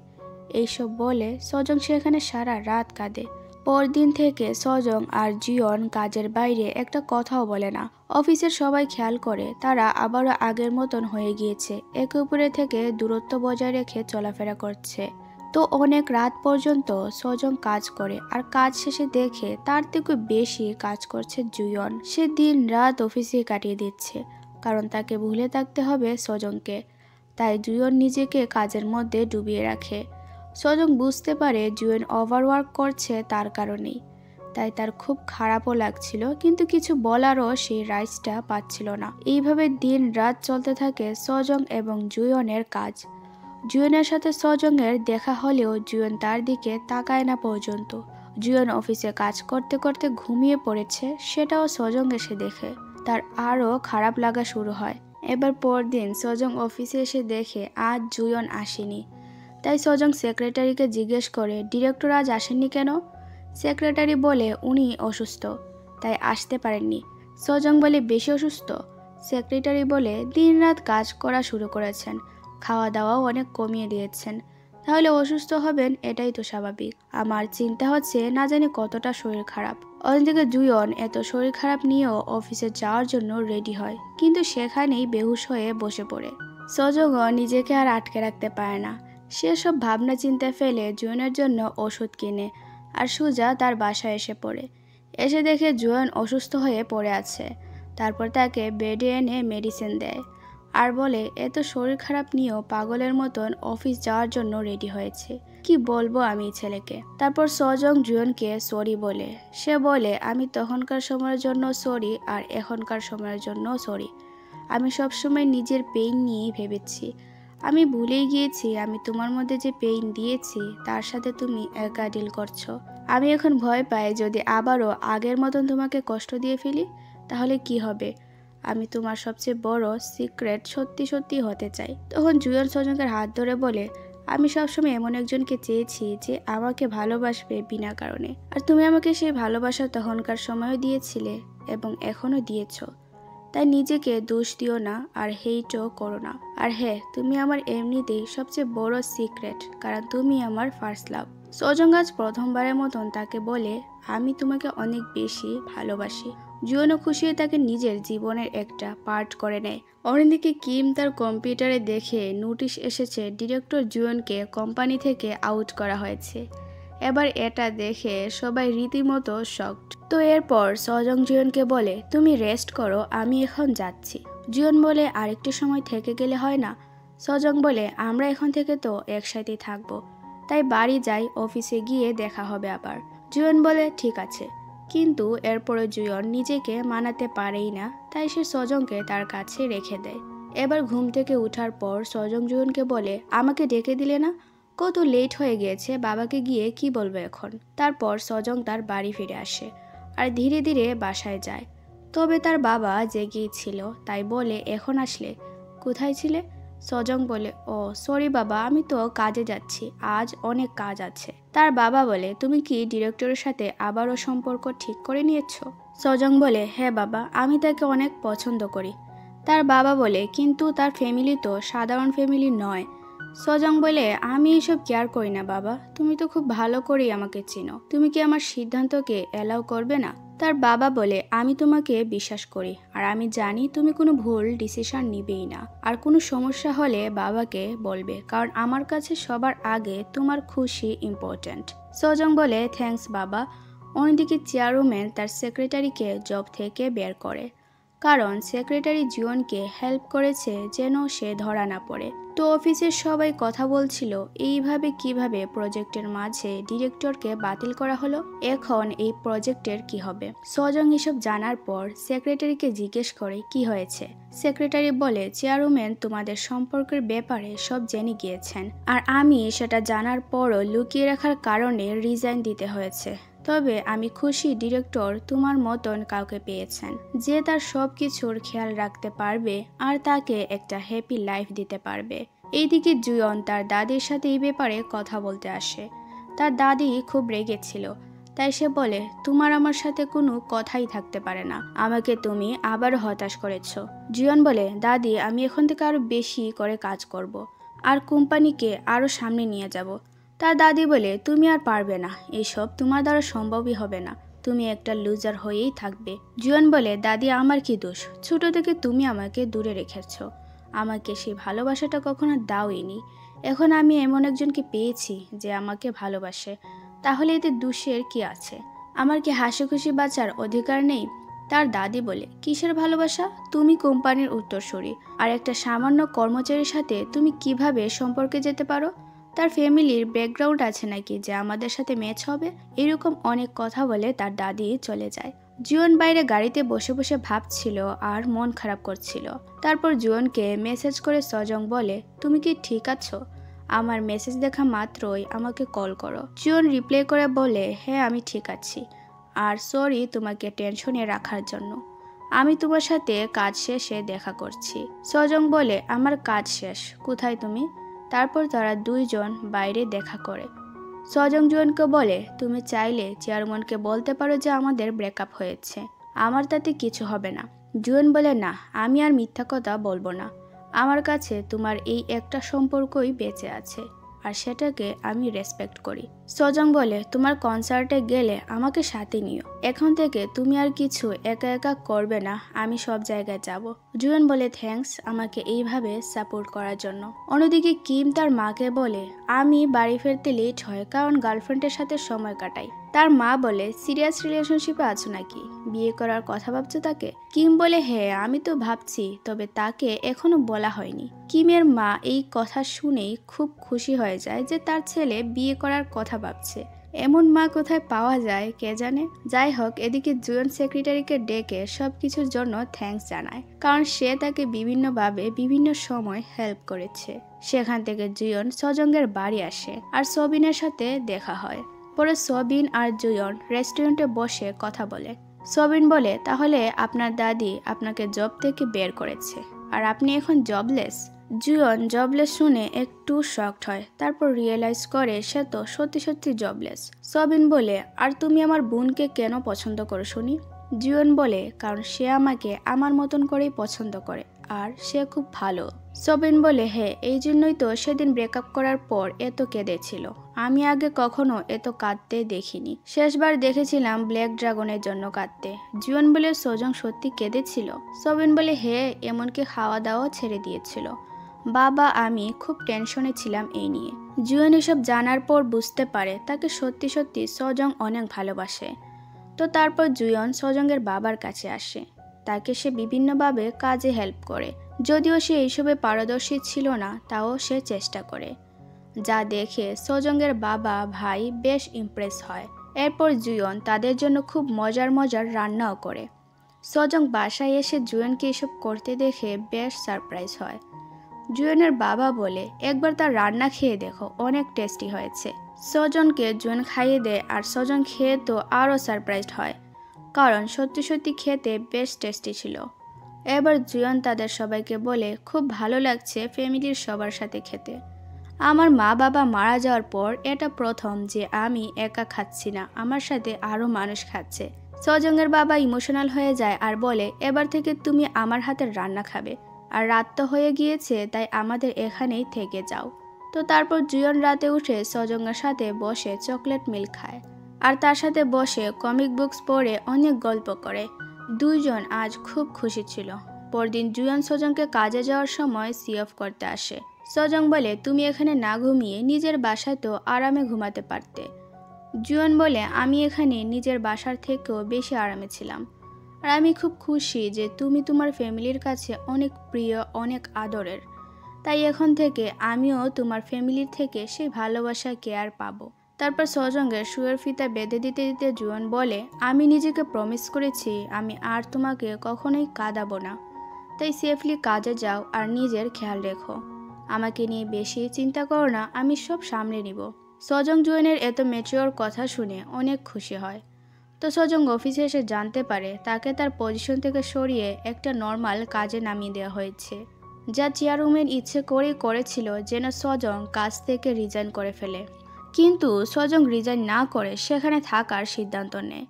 এইসব বলে সজং সেখানে সারা রাত কাঁদে। পরদিন থেকে সজং আর জিয়ন কাজের বাইরে একটা কথাও বলে না। অফিসের সবাই খেয়াল করে তারা আবারও আগের মতন হয়ে গিয়েছে, একে অপরের থেকে দূরত্ব বজায় রেখে চলাফেরা করছে। তো অনেক রাত পর্যন্ত সজং কাজ করে আর কাজ শেষে দেখে তার থেকে বেশি কাজ করছে জুয়ন। সে দিন রাত অফিসে কাটিয়ে দিচ্ছে, কারণ তাকে ভুলে থাকতে হবে সজংকে। তাই জুয়ন নিজেকে কাজের মধ্যে ডুবিয়ে রাখে। সজং বুঝতে পারে জুয়ন ওভারওয়ার্ক করছে তার কারণেই, তাই তার খুব খারাপও লাগছিল, কিন্তু কিছু বলারও সেই রাইটসটা পাচ্ছিল না। এইভাবে দিন রাত চলতে থাকে সজং এবং জুয়নের কাজ। জুয়নের সাথে সজংয়ের দেখা হলেও জুয়ন তার দিকে তাকায় না পর্যন্ত। জুয়ন অফিসে কাজ করতে করতে ঘুমিয়ে পড়েছে, সেটাও সজং এসে দেখে তার আরও খারাপ লাগা শুরু হয়। এবার পরদিন সজং অফিসে এসে দেখে আজ জুয়ন আসেনি। তাই সজং সেক্রেটারিকে জিজ্ঞেস করে, ডিরেক্টর আজ আসেননি কেন? সেক্রেটারি বলে, উনি অসুস্থ, তাই আসতে পারেননি। সজং বলে, বেশি অসুস্থ? সেক্রেটারি বলে, দিনরাত কাজ করা শুরু করেছেন, খাওয়া দাওয়াও অনেক কমিয়ে দিয়েছেন, তাহলে অসুস্থ হবেন, এটাই তো স্বাভাবিক। আমার চিন্তা হচ্ছে না জানি কতটা শরীর খারাপ। অন্যদিকে জুয়ন এত শরীর খারাপ নিয়েও অফিসে যাওয়ার জন্য রেডি হয়, কিন্তু সেখানেই বেহুশ হয়ে বসে পড়ে। সজংও নিজেকে আর আটকে রাখতে পারে না। সে সব ভাবনা চিন্তা ফেলে জুয়নের জন্য ওষুধ কিনে আর সুজা তার বাসায় এসে পড়ে। এসে দেখে জুয়ন অসুস্থ হয়ে পড়ে আছে। তারপর তাকে বেডে এনে মেডিসিন দেয় আর বলে, এত শরীর খারাপ নিয়েও পাগলের মতন অফিস যাওয়ার জন্য রেডি হয়েছে, কি বলবো আমি ছেলেকে। তারপর সজং জুয়নকে সরি বলে। সে বলে, আমি তখনকার সময়ের জন্য সরি আর এখনকার সময়ের জন্য সরি। আমি সবসময় নিজের পেইন নিয়েই ভেবেছি। আমি ভুলেই গিয়েছি আমি তোমার মধ্যে যে পেইন দিয়েছি তার সাথে তুমি একা ডিল করছো। আমি এখন ভয় পাই যদি আবারও আগের মতন তোমাকে কষ্ট দিয়ে ফেলি, তাহলে কি হবে? আমি তোমার সবচেয়ে বড় সিক্রেট সত্যি সত্যি হতে চাই। তখন জুয়ন সজংয়ের হাত ধরে বলে, আমি সবসময় এমন একজনকে চেয়েছি যে আমাকে ভালোবাসবে বিনা কারণে, আর তুমি আমাকে সেই ভালোবাসা তখনকার সময়ও দিয়েছিলে এবং এখনো দিয়েছো। তাই নিজেকে দোষ দিও না আর হেইটও করো না। আর হ্যাঁ, তুমি আমার এমনিতেই সবচেয়ে বড় সিক্রেট, কারণ তুমি আমার ফার্স্ট লাভ। সজং আজ প্রথমবারের মতন তাকে বলে, আমি তোমাকে অনেক বেশি ভালোবাসি। জুয়নও খুশি হয়ে তাকে নিজের জীবনের একটা পার্ট করে নেয়। অন্যদিকে কিম তার কম্পিউটারে দেখে নোটিশ এসেছে ডিরেক্টর জুয়নকে কোম্পানি থেকে আউট করা হয়েছে। এবার এটা দেখে সবাই রীতিমতো শকড। তো এরপর সজং জুয়নকে বলে তুমি রেস্ট করো, আমি এখন যাচ্ছি। জুয়ন বলে আরেকটু সময় থেকে গেলে হয় না? সজং বলে আমরা এখন থেকে তো একসাথেই থাকবো, তাই বাড়ি যাই, অফিসে গিয়ে দেখা হবে আবার। জুয়ন বলে ঠিক আছে, কিন্তু এরপরে জুয়ন নিজেকে মানাতে পারেই না, তাই সে সজংকে তার কাছে রেখে দেয়। এবার ঘুম থেকে ওঠার পর সজং জুয়নকে বলে আমাকে ডেকে দিলে না, কত লেট হয়ে গিয়েছে, বাবাকে গিয়ে কি বলবো এখন। তারপর সজং তার বাড়ি ফিরে আসে আর ধীরে ধীরে বাসায় যায়। তবে তার বাবা জেগেই ছিল, তাই বলে এখন আসলে, কোথায় ছিলে? সজং বলে ও সরি বাবা, আমি তো কাজে যাচ্ছি, আজ অনেক কাজ আছে। তার বাবা বলে তুমি কি ডিরেক্টরের সাথে আবারও সম্পর্ক ঠিক করে নিয়েছ? সজং বলে হ্যাঁ বাবা, আমি তাকে অনেক পছন্দ করি। তার বাবা বলে কিন্তু তার ফ্যামিলি তো সাধারণ ফ্যামিলি নয়। সজং বলে আমি এসব কেয়ার করি না বাবা, তুমি তো খুব ভালো করেই আমাকে চিনো, তুমি কি আমার সিদ্ধান্তকে অ্যালাউ করবে না? তার বাবা বলে আমি তোমাকে বিশ্বাস করি আর আমি জানি তুমি কোনো ভুল ডিসিশন নিবেই না, আর কোনো সমস্যা হলে বাবাকে বলবে, কারণ আমার কাছে সবার আগে তোমার খুশি ইম্পর্ট্যান্ট। সজং বলে থ্যাঙ্কস বাবা। অন্যদিকে চেয়ারম্যান তার সেক্রেটারিকে জব থেকে বের করে, কারণ সেক্রেটারি জুয়নকে হেল্প করেছে যেন সে ধরা না পড়ে। তো অফিসের সবাই কথা বলছিল এইভাবে কিভাবে প্রজেক্টের মাঝে ডিরেক্টরকে বাতিল করা হলো, এখন এই প্রজেক্টের কি হবে। সজং এসব জানার পর সেক্রেটারিকে জিজ্ঞেস করে কি হয়েছে। সেক্রেটারি বলে চেয়ারম্যান তোমাদের সম্পর্কের ব্যাপারে সব জেনে গিয়েছেন, আর আমি সেটা জানার পরও লুকিয়ে রাখার কারণে রিজাইন দিতে হয়েছে। তবে আমি খুশি ডিরেক্টর তোমার মতন কাউকে পেয়েছেন, যে তার সব কিছুর খেয়াল রাখতে পারবে আর তাকে একটা হ্যাপি লাইফ দিতে পারবে। এইদিকে জুয়ন তার দাদির সাথে এই ব্যাপারে কথা বলতে আসে। তার দাদি খুব রেগেছিল, তাই সে বলে তোমার আমার সাথে কোনো কথাই থাকতে পারে না, আমাকে তুমি আবারও হতাশ করেছ। জুয়ন বলে দাদি আমি এখন থেকে আরো বেশি করে কাজ করব আর কোম্পানিকে আরো সামনে নিয়ে যাব। তার দাদি বলে তুমি আর পারবে না, এইসব তোমার দ্বারা সম্ভবই হবে না, তুমি একটা লুজার হয়েই থাকবে। জুয়ন বলে দাদি আমার কি দোষ, ছোট থেকে তুমি আমাকে দূরে রেখেছ, আমাকে সেই ভালোবাসাটা কখনো দাওইনি, এখন আমি এমন একজনকে পেয়েছি যে আমাকে ভালোবাসে, তাহলে এতে দোষের কি আছে, আমার কি হাসি খুশি বাঁচার অধিকার নেই? তার দাদি বলে কিসের ভালোবাসা, তুমি কোম্পানির উত্তরসূরি আর একটা সামান্য কর্মচারীর সাথে তুমি কিভাবে সম্পর্কে যেতে পারো? তার ফ্যামিলির ব্যাকগ্রাউন্ড আছে নাকি যে আমাদের সাথে ম্যাচ হবে? এরকম অনেক কথা বলে তার দাদি চলে যায়। জুয়ন বাইরে গাড়িতে বসে বসে ভাবছিল আর মন খারাপ করছিল। তারপর জুয়নকে মেসেজ করে সজং বলে তুমি কি ঠিক আছো, আমার মেসেজ দেখা মাত্রই আমাকে কল করো। জুয়ন রিপ্লাই করে বলে হ্যাঁ আমি ঠিক আছি, আর সরি তোমাকে টেনশনে রাখার জন্য, আমি তোমার সাথে কাজ শেষে দেখা করছি। সজং বলে আমার কাজ শেষ, কোথায় তুমি? তারপর তারা দুইজন বাইরে দেখা করে। সজং জুয়নকে বলে তুমি চাইলে চেয়ারম্যানকে বলতে পারো যে আমাদের ব্রেকআপ হয়েছে, আমার তাতে কিছু হবে না। জুয়ন বলে না, আমি আর মিথ্যা কথা বলবো না, আমার কাছে তোমার এই একটা সম্পর্কই বেঁচে আছে আর সেটাকে আমি রেসপেক্ট করি। সজং বলে তোমার কনসার্টে গেলে আমাকে সাথে নিও, এখন থেকে তুমি আর কিছু একা একা করবে না, আমি সব জায়গায় যাব। জুয়ন বলে থ্যাঙ্কস আমাকে এইভাবে সাপোর্ট করার জন্য। অন্যদিকে কিম তার মাকে বলে আমি বাড়ি ফিরতে লেট হয় কারণ গার্লফ্রেন্ডের সাথে সময় কাটাই। তার মা বলে সিরিয়াস রিলেশনশিপে আছো নাকি, বিয়ে করার কথা ভাবছো তাকে? কিম বলে হ্যাঁ আমি তো ভাবছি, তবে তাকে এখনো বলা হয়নি। কিমের মা এই কথা শুনেই খুব খুশি হয়ে যায় যে তার ছেলে বিয়ে করার কথা ভাবছে। এমন মা কোথায় পাওয়া যায় কে জানে। যাই হোক, এদিকে জুয়ন সেক্রেটারিকে ডেকে সবকিছুর জন্য থ্যাঙ্কস জানায়, কারণ সে তাকে বিভিন্নভাবে বিভিন্ন সময় হেল্প করেছে। সেখান থেকে জুয়ন সজংয়ের বাড়ি আসে আর সবিনের সাথে দেখা হয়। পরে সবিন আর জুয়ন রেস্টুরেন্টে বসে কথা বলে। সবিন বলে তাহলে আপনার দাদি আপনাকে জব থেকে বের করেছে আর আপনি এখন জবলেস? জুয়ন জবলেস শুনে একটু শকড হয়, তারপর রিয়েলাইজ করে সে তো সত্যি সত্যি জবলেস। সবিন বলে আর তুমি আমার বোনকে কেন পছন্দ করো শুনি? জুয়ন বলে কারণ সে আমাকে আমার মতন করেই পছন্দ করে আর সে খুব ভালো। সবিন বলে হ্যাঁ, এই জন্যই তো সেদিন ব্রেকআপ করার পর এত কেঁদেছিল, আমি আগে কখনো এত কাঁদতে দেখিনি, শেষবার দেখেছিলাম ব্ল্যাক ড্রাগনের জন্য কাঁদতে। জুয়ন বলে সজং সত্যি কেঁদেছিল? সবিন বলে হ্যাঁ, এমনকি খাওয়া দাওয়া ছেড়ে দিয়েছিল। বাবা আমি খুব টেনশনে ছিলাম এই নিয়ে। জুয়েন এসব জানার পর বুঝতে পারে তাকে সত্যি সত্যি সজং অনেক ভালোবাসে। তো তারপর জুয়ন সজংয়ের বাবার কাছে আসে। তাকে সে বিভিন্নভাবে কাজে হেল্প করে। যদিও সে এইসবে পারদর্শী ছিল না, তাও সে চেষ্টা করে। যা দেখে সজংয়ের বাবা ভাই বেশ ইমপ্রেস হয়। এরপর জুয়ন তাদের জন্য খুব মজার মজার রান্নাও করে। সজং বাসায় এসে জুয়েনকে এসব করতে দেখে বেশ সারপ্রাইজ হয়। জুয়েনের বাবা বলে, একবার তার রান্না খেয়ে দেখো, অনেক টেস্টি হয়েছে। সজনকে জুয়েন খাইয়ে দেয় আর সজন খেয়ে তো আরও সারপ্রাইজড হয়, কারণ সত্যি সত্যি খেতে বেশ টেস্টি ছিল। এবার জুয়েন তাদের সবাইকে বলে, খুব ভালো লাগছে ফ্যামিলির সবার সাথে খেতে। আমার মা বাবা মারা যাওয়ার পর এটা প্রথম যে আমি একা খাচ্ছি না, আমার সাথে আরও মানুষ খাচ্ছে। সজংয়ের বাবা ইমোশনাল হয়ে যায় আর বলে, এবার থেকে তুমি আমার হাতের রান্না খাবে, আর রাত তো হয়ে গিয়েছে, তাই আমাদের এখানেই থেকে যাও। তো তারপর জুয়ন রাতে উঠে সজংয়ের সাথে বসে চকলেট মিল্ক খায় আর তার সাথে বসে কমিক বুকস পড়ে অনেক গল্প করে। দুইজন আজ খুব খুশি ছিল। পরদিন জুয়ন সজংকে কাজে যাওয়ার সময় সি অফ করতে আসে। সজং বলে, তুমি এখানে না ঘুমিয়ে নিজের বাসায় তো আরামে ঘুমাতে পারতে। জুয়ন বলে, আমি এখানে নিজের বাসার থেকেও বেশি আরামে ছিলাম, আর আমি খুব খুশি যে তুমি তোমার ফ্যামিলির কাছে অনেক প্রিয়, অনেক আদরের। তাই এখন থেকে আমিও তোমার ফ্যামিলির থেকে সেই ভালোবাসা কেয়ার পাবো। তারপর সজংয়ের শুয়ের ফিতা বেঁধে দিতে দিতে জুয়ন বলে, আমি নিজেকে প্রমিস করেছি আমি আর তোমাকে কখনোই কাঁদাবো না। তাই সেফলি কাজে যাও আর নিজের খেয়াল রেখো। আমাকে নিয়ে বেশি চিন্তা করো না, আমি সব সামলে নিব। সজং জুয়েনের এত ম্যাচিওর কথা শুনে অনেক খুশি হয়। তো সজং অফিসে এসে জানতে পারে তাকে তার পজিশন থেকে সরিয়ে একটা নর্মাল কাজে নামিয়ে দেওয়া হয়েছে, যা চেয়ারম্যান ইচ্ছে করেই করেছিল যেন সজং কাজ থেকে রিজাইন করে ফেলে। কিন্তু সজং রিজাইন না করে সেখানে থাকার সিদ্ধান্ত নেয়,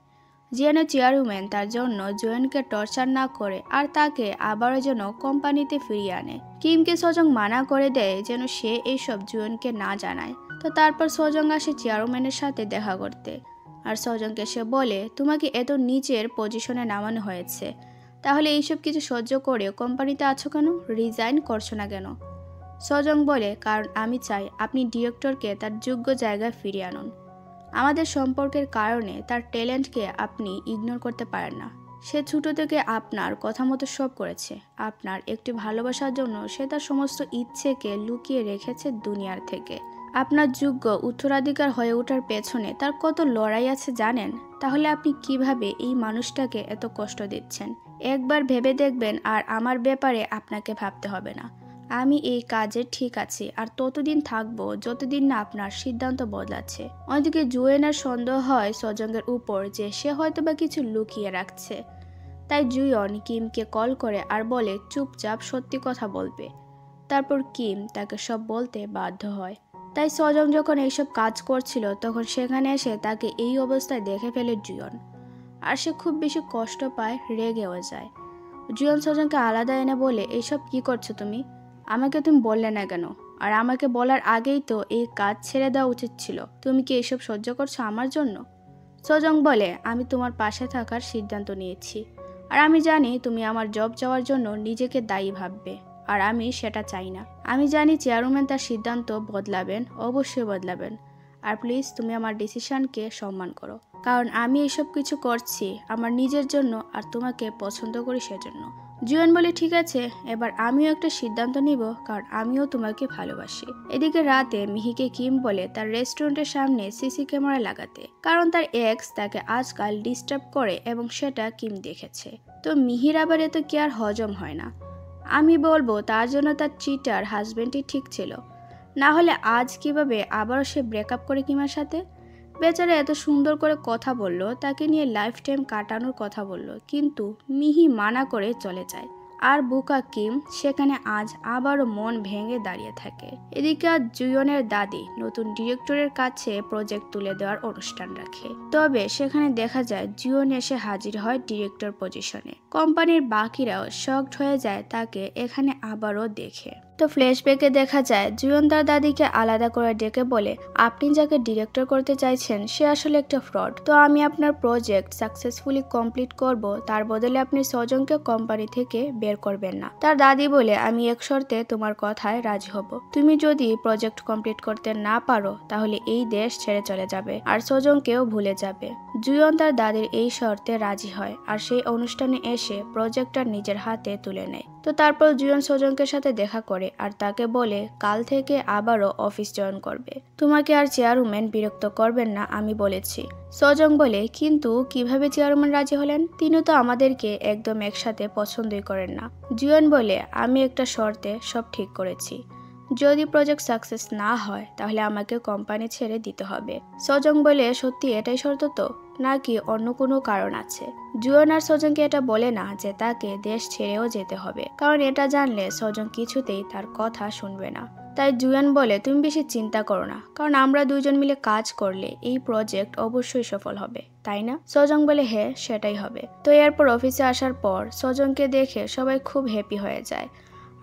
যেন চেয়ারম্যান তার জন্য জুয়েনকে টর্চার না করে আর তাকে আবারও যেন কোম্পানিতে ফিরিয়ে আনে। কিমকে সজং মানা করে দেয় যেন সে এইসব জুয়েনকে না জানায়। তো তারপর সজং আসে চেয়ারম্যানের সাথে দেখা করতে, আর সজংকে সে বলে, তোমাকে এত নিচের পজিশনে নামানো হয়েছে, তাহলে এইসব কিছু সহ্য করে কোম্পানিতে আছো কেন, রিজাইন করছো না কেন? সজং বলে, কারণ আমি চাই আপনি ডিরেক্টরকে তার যোগ্য জায়গায় ফিরিয়ে আনুন। আমাদের সম্পর্কের কারণে তার ট্যালেন্টকে আপনি ইগনোর করতে পারেন না। সে ছোট থেকে আপনার কথা মতো সব করেছে। আপনার একটি ভালোবাসার জন্য সে তার সমস্ত ইচ্ছেকে লুকিয়ে রেখেছে দুনিয়ার থেকে। আপনার যোগ্য উত্তরাধিকার হয়ে ওঠার পেছনে তার কত লড়াই আছে জানেন? তাহলে আপনি কিভাবে এই মানুষটাকে এত কষ্ট দিচ্ছেন? একবার ভেবে দেখবেন, আর আমার ব্যাপারে আপনাকে ভাবতে হবে না। আমি এই কাজে ঠিক আছি আর ততদিন থাকবো যতদিন না আপনার সিদ্ধান্ত বদলাচ্ছে। অন্যদিকে জুয়েনের সন্দেহ হয় সজংয়ের উপর যে সে হয়তোবা কিছু লুকিয়ে রাখছে। তাই জুয়ন কিমকে কল করে আর বলে চুপচাপ সত্যি কথা বলবে। তারপর কিম তাকে সব বলতে বাধ্য হয়। তাই সজং যখন এইসব কাজ করছিল তখন সেখানে এসে তাকে এই অবস্থায় দেখে ফেলে জুয়ন, আর সে খুব বেশি কষ্ট পায়, রেগেও যায়। জুয়ন সজংকে আলাদা এনে বলে, এইসব কি করছো তুমি? আমাকে তুমি বললে না কেন? আর আমাকে বলার আগেই তো এই কাজ ছেড়ে দেওয়া উচিত ছিল। তুমি কি এইসব সহ্য করছো আমার জন্য? সজং বলে, আমি তোমার পাশে থাকার সিদ্ধান্ত নিয়েছি, আর আমি জানি তুমি আমার জব যাওয়ার জন্য নিজেকে দায়ী ভাববে, আর আমি সেটা চাই না। আমি জানি চেয়ারম্যান তার সিদ্ধান্ত বদলাবেন, অবশ্যই বদলাবেন, আর প্লিজ তুমি আমার ডিসিশনকে সম্মান করো, কারণ আমি এসব কিছু করছি আমার নিজের জন্য আর তোমাকে পছন্দ করি সেজন্য। জুয়েন বলে, ঠিক আছে, এবার আমিও একটা সিদ্ধান্ত নিব, কারণ আমিও তোমাকে ভালোবাসি। এদিকে রাতে মিহিকে কিম বলে তার রেস্টুরেন্টের সামনে সিসি ক্যামেরা লাগাতে, কারণ তার এক্স তাকে আজকাল ডিস্টার্ব করে এবং সেটা কিম দেখেছে। তো মিহির আবার এত কি আর হজম হয় না। আমি বলবো তার জন্য তার চিটার হাজবেন্ডই ঠিক ছিল, না হলে আজ কিভাবে আবারও সে ব্রেকআপ করে কিমের সাথে? বেচারা এত সুন্দর করে কথা বলল, তাকে নিয়ে লাইফ টাইম কাটানোর কথা বলল, কিন্তু মিহি মানা করে চলে যায়। আর বুকা কিম সেখানে আজ আবারও মন ভেঙে দাঁড়িয়ে থাকে। এদিকে আজ জুয়নের দাদি নতুন ডিরেক্টরের কাছে প্রজেক্ট তুলে দেওয়ার অনুষ্ঠান রাখে। তবে সেখানে দেখা যায় জুয়ন এসে হাজির হয় ডিরেক্টর পজিশনে। কোম্পানির বাকিরাও শকড হয়ে যায় তাকে এখানে আবারও দেখে। তো তো ফ্ল্যাশব্যাকে দেখা যায় জুয়ন তার দাদিকে আলাদা করে ডেকে বলে, আপনি যাকে ডিরেক্টর করতে চাইছেন সে আসলে একটা ফ্রড। তো আমি আপনার প্রজেক্ট সাকসেসফুলি কমপ্লিট করব, তার বদলে আপনি সজংকে কোম্পানি থেকে বের করবেন না। তার দাদি বলে, আমি এক শর্তে তোমার কথায় রাজি হব। তুমি যদি প্রজেক্ট কমপ্লিট করতে না পারো তাহলে এই দেশ ছেড়ে চলে যাবে আর সজংকেও ভুলে যাবে। জুয়ন তার দাদির এই শর্তে রাজি হয় আর সেই অনুষ্ঠানে এসে প্রজেক্টটা নিজের হাতে তুলে নেয়। তো তারপর জুয়ন সজংকের সাথে দেখা করে আর তাকে বলে কাল থেকে আবারও অফিস জয়েন করবে। তোমাকে আর চেয়ারম্যান বিরক্ত করবেন না আমি বলেছি। সজং বলে, কিন্তু কিভাবে চেয়ারম্যান রাজি হলেন? তিনি তো আমাদেরকে একদম একসাথে পছন্দই করেন না। জুয়ন বলে, আমি একটা শর্তে সব ঠিক করেছি। যদি প্রজেক্ট সাকসেস না হয় তাহলে আমাকে কোম্পানি ছেড়ে দিতে হবে। সজং বলে, সত্যি এটাই শর্ত তো, নাকি অন্য কোনো কারণ আছে? জুয়ন আর সজংকে এটা বলে না যে তাকে দেশ ছেড়েও যেতে হবে, কারণ এটা জানলে সজং কিছুতেই তার কথা শুনবে না। তাই জুয়ন বলে, তুমি বেশি চিন্তা করো না, কারণ আমরা দুইজন মিলে কাজ করলে এই প্রজেক্ট অবশ্যই সফল হবে, তাই না? সজং বলে, হ্যাঁ সেটাই হবে। তো এরপর অফিসে আসার পর সজংকে দেখে সবাই খুব হ্যাপি হয়ে যায়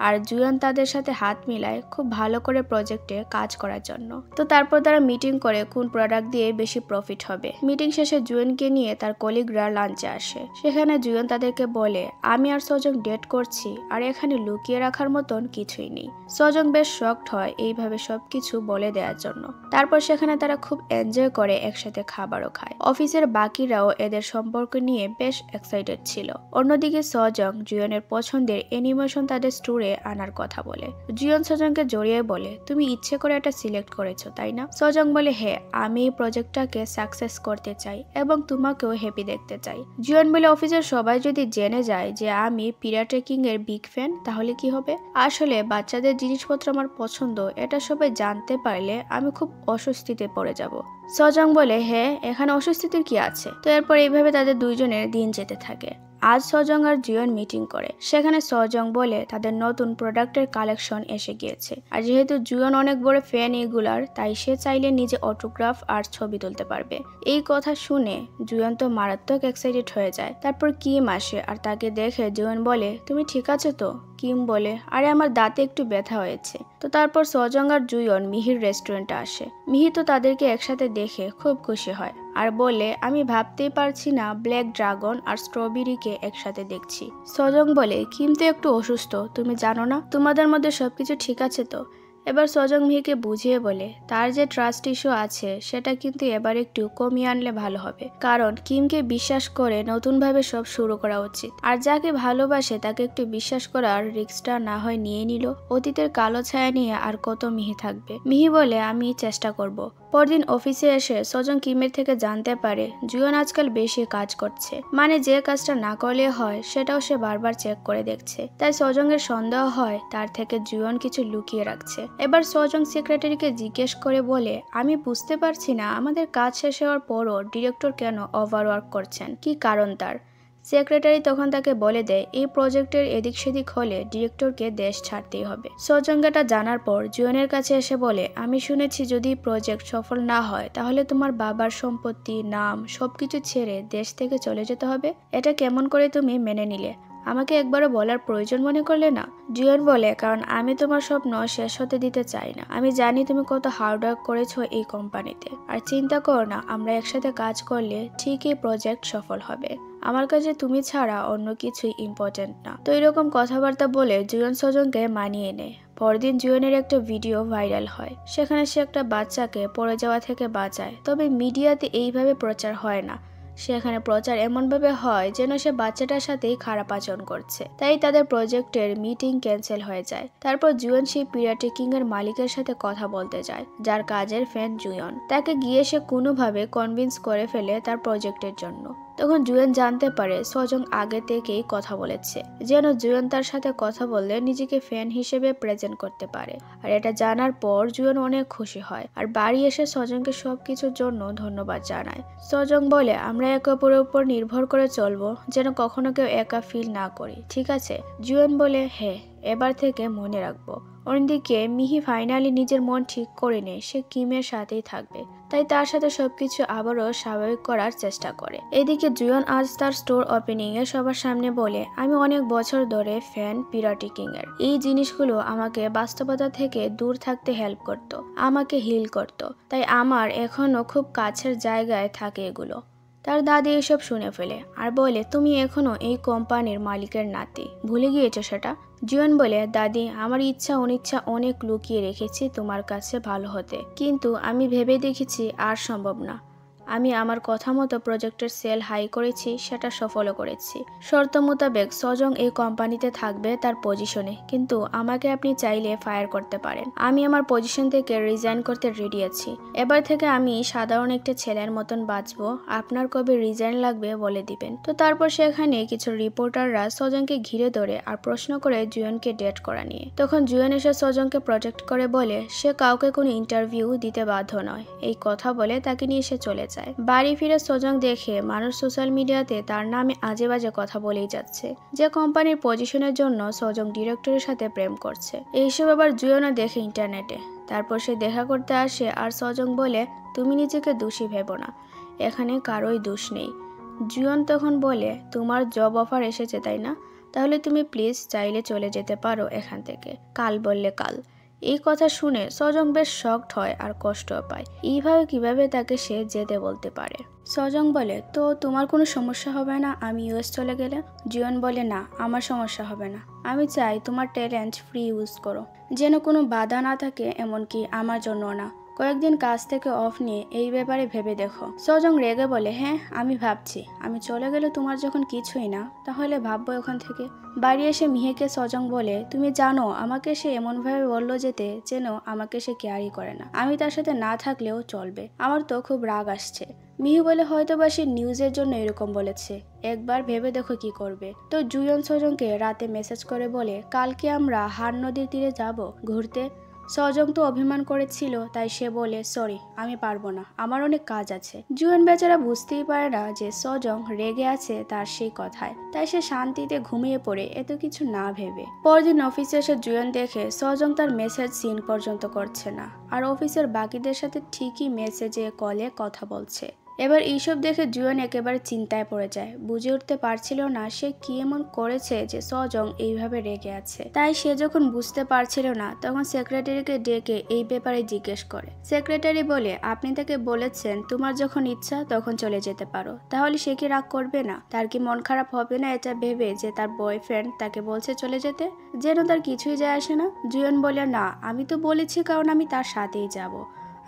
আর জুয়ন তাদের সাথে হাত মিলায় খুব ভালো করে প্রজেক্টে কাজ করার জন্য। তো তারপর তারা মিটিং করে কোন প্রোডাক্ট দিয়ে বেশি প্রফিট হবে। মিটিং শেষে জুয়নকে নিয়ে তার কলিগরা লাঞ্চে আসে। সেখানে জুয়ন তাদেরকে বলে, আমি আর সজং ডেট করছি আর এখানে লুকিয়ে রাখার মতন কিছুই নেই। সজং বেশ শকড হয় এইভাবে সবকিছু বলে দেওয়ার জন্য। তারপর সেখানে তারা খুব এনজয় করে একসাথে খাবারও খায়। অফিসের বাকিরাও এদের সম্পর্ক নিয়ে বেশ এক্সাইটেড ছিল। অন্যদিকে সজং জুয়নের পছন্দের অ্যানিমেশন তাদের স্টোরে আনার কথা বলে। জুয়ন সজংকে জড়িয়ে বলে, তুমি ইচ্ছে করে এটা সিলেক্ট করেছো তাই না? সজং বলে, হ্যাঁ আমি এই প্রজেক্টটাকে সাকসেস করতে চাই এবং তোমাকেও হ্যাপি দেখতে চাই। জুয়ন বলে, অফিসের সবাই যদি জেনে যায় যে আমি পিরাটেকিং এর বিগ ফ্যান তাহলে কি হবে? আসলে বাচ্চাদের জিনিসপত্র আমার পছন্দ, এটা সবাই জানতে পারলে আমি খুব অস্বস্তিতে পড়ে যাব। সজং বলে, হ্যাঁ এখানে অস্বস্তির কি আছে? তো এরপর এইভাবে তাদের দুইজনের দিন যেতে থাকে। আজ সজং আর জুয়ন মিটিং করে। সেখানে সজং বলে তাদের নতুন প্রোডাক্টের কালেকশন এসে গিয়েছে আর যেহেতু জুয়ন অনেক বড় ফ্যান এগুলার, তাই সে চাইলে নিজে অটোগ্রাফ আর ছবি তুলতে পারবে। এই কথা শুনে জুয়ন তো মারাত্মক এক্সাইটেড হয়ে যায়। তারপর কিম আসে আর তাকে দেখে জুয়ন বলে, তুমি ঠিক আছো তো? কিম বলে, আরে আমার দাঁতে একটু ব্যথা হয়েছে। তো তারপর সজং আর জুয়ন মিহির রেস্টুরেন্টে আসে। মিহি তো তাদেরকে একসাথে দেখে খুব খুশি হয় আর বলে, আমি ভাবতেই পারছি না ব্ল্যাক ড্রাগন আর স্ট্রবেরিকে একসাথে দেখছি। সজং বলে, কিম তো একটু অসুস্থ, তুমি জানো না? তোমাদের মধ্যে সবকিছু ঠিক আছে তো? এবার সজং মিহিকে বুঝিয়ে বলে, তার যে ট্রাস্ট ইস্যু আছে সেটা কিন্তু এবার একটু কমিয়ে আনলে ভালো হবে, কারণ কিমকে বিশ্বাস করে নতুনভাবে সব শুরু করা উচিত। আর যাকে ভালোবাসে তাকে একটু বিশ্বাস করার রিস্কটা না হয় নিয়ে নিল। অতীতের কালো ছায়া নিয়ে আর কত মিহি থাকবে? মিহি বলে, আমি চেষ্টা করব। পরদিন অফিসে এসে সজং কিমের থেকে জানতে পারে জুয়ন আজকাল বেশি কাজ করছে, মানে যে কাজটা না করলে হয় সেটাও সে বারবার চেক করে দেখছে। তাই সজংয়ের সন্দেহ হয় তার থেকে জুয়ন কিছু লুকিয়ে রাখছে। এবার সজং সেক্রেটারিকে জিজ্ঞেস করে বলে, আমি বুঝতে পারছি না আমাদের কাজ শেষ হওয়ার পরও ডিরেক্টর কেন ওভারওয়ার্ক করছেন, কি কারণ তার? সেক্রেটারি তখন তাকে বলে দেয়, এই প্রজেক্টের এদিক সেদিক হলে ডিরেক্টরকে দেশ ছাড়তেই হবে। সজংটা জানার পর জুয়নের কাছে এসে বলে, আমি শুনেছি যদি প্রজেক্ট সফল না হয় তাহলে তোমার বাবার সম্পত্তি, নাম সবকিছু ছেড়ে দেশ থেকে চলে যেতে হবে। এটা কেমন করে তুমি মেনে নিলে? আমাকে একবারও বলার প্রয়োজন মনে করলে না? জুয়ন বলে, কারণ আমি তোমার স্বপ্ন শেষ হতে দিতে চাই না। আমি জানি তুমি কত হার্ডওয়ার্ক করেছো এই কোম্পানিতে, আর চিন্তা করো না, আমরা একসাথে কাজ করলে ঠিকই প্রজেক্ট সফল হবে। আমার কাছে তুমি ছাড়া অন্য কিছুই ইম্পর্টেন্ট না। তো এরকম কথাবার্তা বলে জুয়ন সজংকে মানিয়ে নেয়। পরদিন জুয়নের একটা ভিডিও ভাইরাল হয়। সেখানে সে একটা বাচ্চাকে পড়ে যাওয়া থেকে বাঁচায়, তবে মিডিয়াতে এইভাবে প্রচার হয় না। সেখানে প্রচার এমনভাবে হয় যেন সে বাচ্চাটার সাথেই খারাপ আচরণ করছে। তাই তাদের প্রজেক্টের মিটিং ক্যান্সেল হয়ে যায়। তারপর জুয়ন সেই পিরাটেকিং এর মালিকের সাথে কথা বলতে যায়, যার কাজের ফ্যান জুয়ন। তাকে গিয়ে সে কোনোভাবে কনভিন্স করে ফেলে তার প্রজেক্টের জন্য। তখন জুয়ন জানতে পারে সজং আগে থেকেই কথা বলেছে, যেন জুয়ন তার সাথে কথা বললে নিজেকে ফ্যান হিসেবে প্রেজেন্ট করতে পারে। আর এটা জানার পর জুয়ন অনেক খুশি হয় আর বাড়ি এসে সজংকে সবকিছুর জন্য ধন্যবাদ জানায়। সজং বলে, আমরা একে অপরের উপর নির্ভর করে চলবো, যেন কখনো কেউ একা ফিল না করি, ঠিক আছে? জুয়ন বলে, হ্যাঁ এবার থেকে মনে রাখবো। অন্যদিকে মিহি ফাইনালি নিজের মন ঠিক করে নেয় সে কিমের সাথেই থাকবে, তাই তার সাথে সবকিছু আবারও স্বাভাবিক করার চেষ্টা করে। এদিকে জুয়ন আজ তার স্টোর ওপেনিং এ সবার সামনে বলে, আমি অনেক বছর ধরে ফ্যান পিরাটি কিং এর। এই জিনিসগুলো আমাকে বাস্তবতা থেকে দূর থাকতে হেল্প করত, আমাকে হিল করত, তাই আমার এখনো খুব কাছের জায়গায় থাকে এগুলো। তার দাদি এসব শুনে ফেলে আর বলে, তুমি এখনো এই কোম্পানির মালিকের নাতি, ভুলে গিয়েছো সেটা? জুয়ন বলে, দাদি আমার ইচ্ছা অনিচ্ছা অনেক লুকিয়ে রেখেছি তোমার কাছে ভালো হতে, কিন্তু আমি ভেবে দেখেছি আর সম্ভব না। আমি আমার কথা মতো প্রজেক্টের সেল হাই করেছি, সেটা সফলও করেছি। শর্ত মোতাবেক সজং এই কোম্পানিতে থাকবে তার পজিশনে, কিন্তু আমাকে আপনি চাইলে ফায়ার করতে পারেন। আমি আমার পজিশন থেকে রিজাইন করতে রেডি আছি। এবার থেকে আমি সাধারণ একটা ছেলের মতন বাঁচবো, আপনার কবে রিজাইন লাগবে বলে দিবেন। তো তারপর সেখানে কিছু রিপোর্টাররা সজংকে ঘিরে ধরে আর প্রশ্ন করে জুয়নকে ডেট করা নিয়ে। তখন জুয়ন এসে সজংকে প্রজেক্ট করে বলে সে কাউকে কোনো ইন্টারভিউ দিতে বাধ্য নয়। এই কথা বলে তাকে নিয়ে সে চলে যায়। বাড়ি ফিরে সজং দেখে মানুষ সোশ্যাল মিডিয়াতে তার নামে আজে বাজে কথা বলেই যাচ্ছে, যে কোম্পানির পজিশনের জন্য সজং ডিরেক্টরের সাথে প্রেম করছে। এইসব আবার জুয়নও দেখে ইন্টারনেটে। তারপর সে দেখা করতে আসে আর সজং বলে, তুমি নিজেকে দোষী ভেবো না, এখানে কারোই দোষ নেই। জুয়ন তখন বলে, তোমার জব অফার এসেছে তাই না? তাহলে তুমি প্লিজ চাইলে চলে যেতে পারো এখান থেকে, কাল বললে কাল। এই কথা শুনে সজং বেশ শকড হয় আর কষ্টও পায়। এইভাবে কিভাবে তাকে সে যেতে বলতে পারে। সজং বলে, তো তোমার কোনো সমস্যা হবে না আমি ইউএস চলে গেলে? জুয়ন বলে, না আমার সমস্যা হবে না, আমি চাই তোমার ট্যালেন্ট ফ্রি ইউজ করো, যেন কোনো বাধা না থাকে, এমনকি আমার জন্য না। কয়েকদিন কাজ থেকে অফ নিয়ে এই ব্যাপারে ভেবে দেখো। সজং রেগে বলে, হ্যাঁ আমি ভাবছি, আমি চলে গেলে তোমার যখন কিছুই না তাহলে ভাববো ওখান থেকে। বাড়ি এসে মিহিকে সজং বলে, তুমি জানো আমাকে সে এমনভাবে বললো যেতে যেন আমাকে সে কেয়ারই করে না, আমি তার সাথে না থাকলেও চলবে, আমার তো খুব রাগ আসছে। মিহি বলে, হয়তো বা সে নিউজের জন্য এরকম বলেছে, একবার ভেবে দেখো কি করবে। তো জুয়ন সজংকে রাতে মেসেজ করে বলে, কালকে আমরা হার নদীর তীরে যাব ঘুরতে। সজং তো অভিমান করেছিল, তাই সে বলে, সরি আমি পারবো না, আমার অনেক কাজ আছে। জুয়ন বেচারা বুঝতেই পারে না যে সজং রেগে আছে তার সেই কথায়, তাই সে শান্তিতে ঘুমিয়ে পড়ে এত কিছু না ভেবে। পরদিন অফিসে এসে জুয়ন দেখে সজং তার মেসেজ সিন পর্যন্ত করছে না, আর অফিসের বাকিদের সাথে ঠিকই মেসেজে কলে কথা বলছে। এবার এইসব দেখে জুয়ন একেবারে চিন্তায় পড়ে যায়, বুঝে উঠতে পারছিল না সে কি এমন করেছে যে সজং এইভাবে রেগে আছে। তাই সে যখন বুঝতে পারছিল না তখন সেক্রেটারিকে ডেকে এই ব্যাপারে জিজ্ঞেস করে। সেক্রেটারি বলে, আপনি তাকে বলেছেন তোমার যখন ইচ্ছা তখন চলে যেতে পারো, তাহলে সে কি রাগ করবে না? তার কি মন খারাপ হবে না এটা ভেবে যে তার বয়ফ্রেন্ড তাকে বলছে চলে যেতে, যেন তার কিছুই যায় আসে না? জুয়ন বলে, না আমি তো বলেছি কারণ আমি তার সাথেই যাব,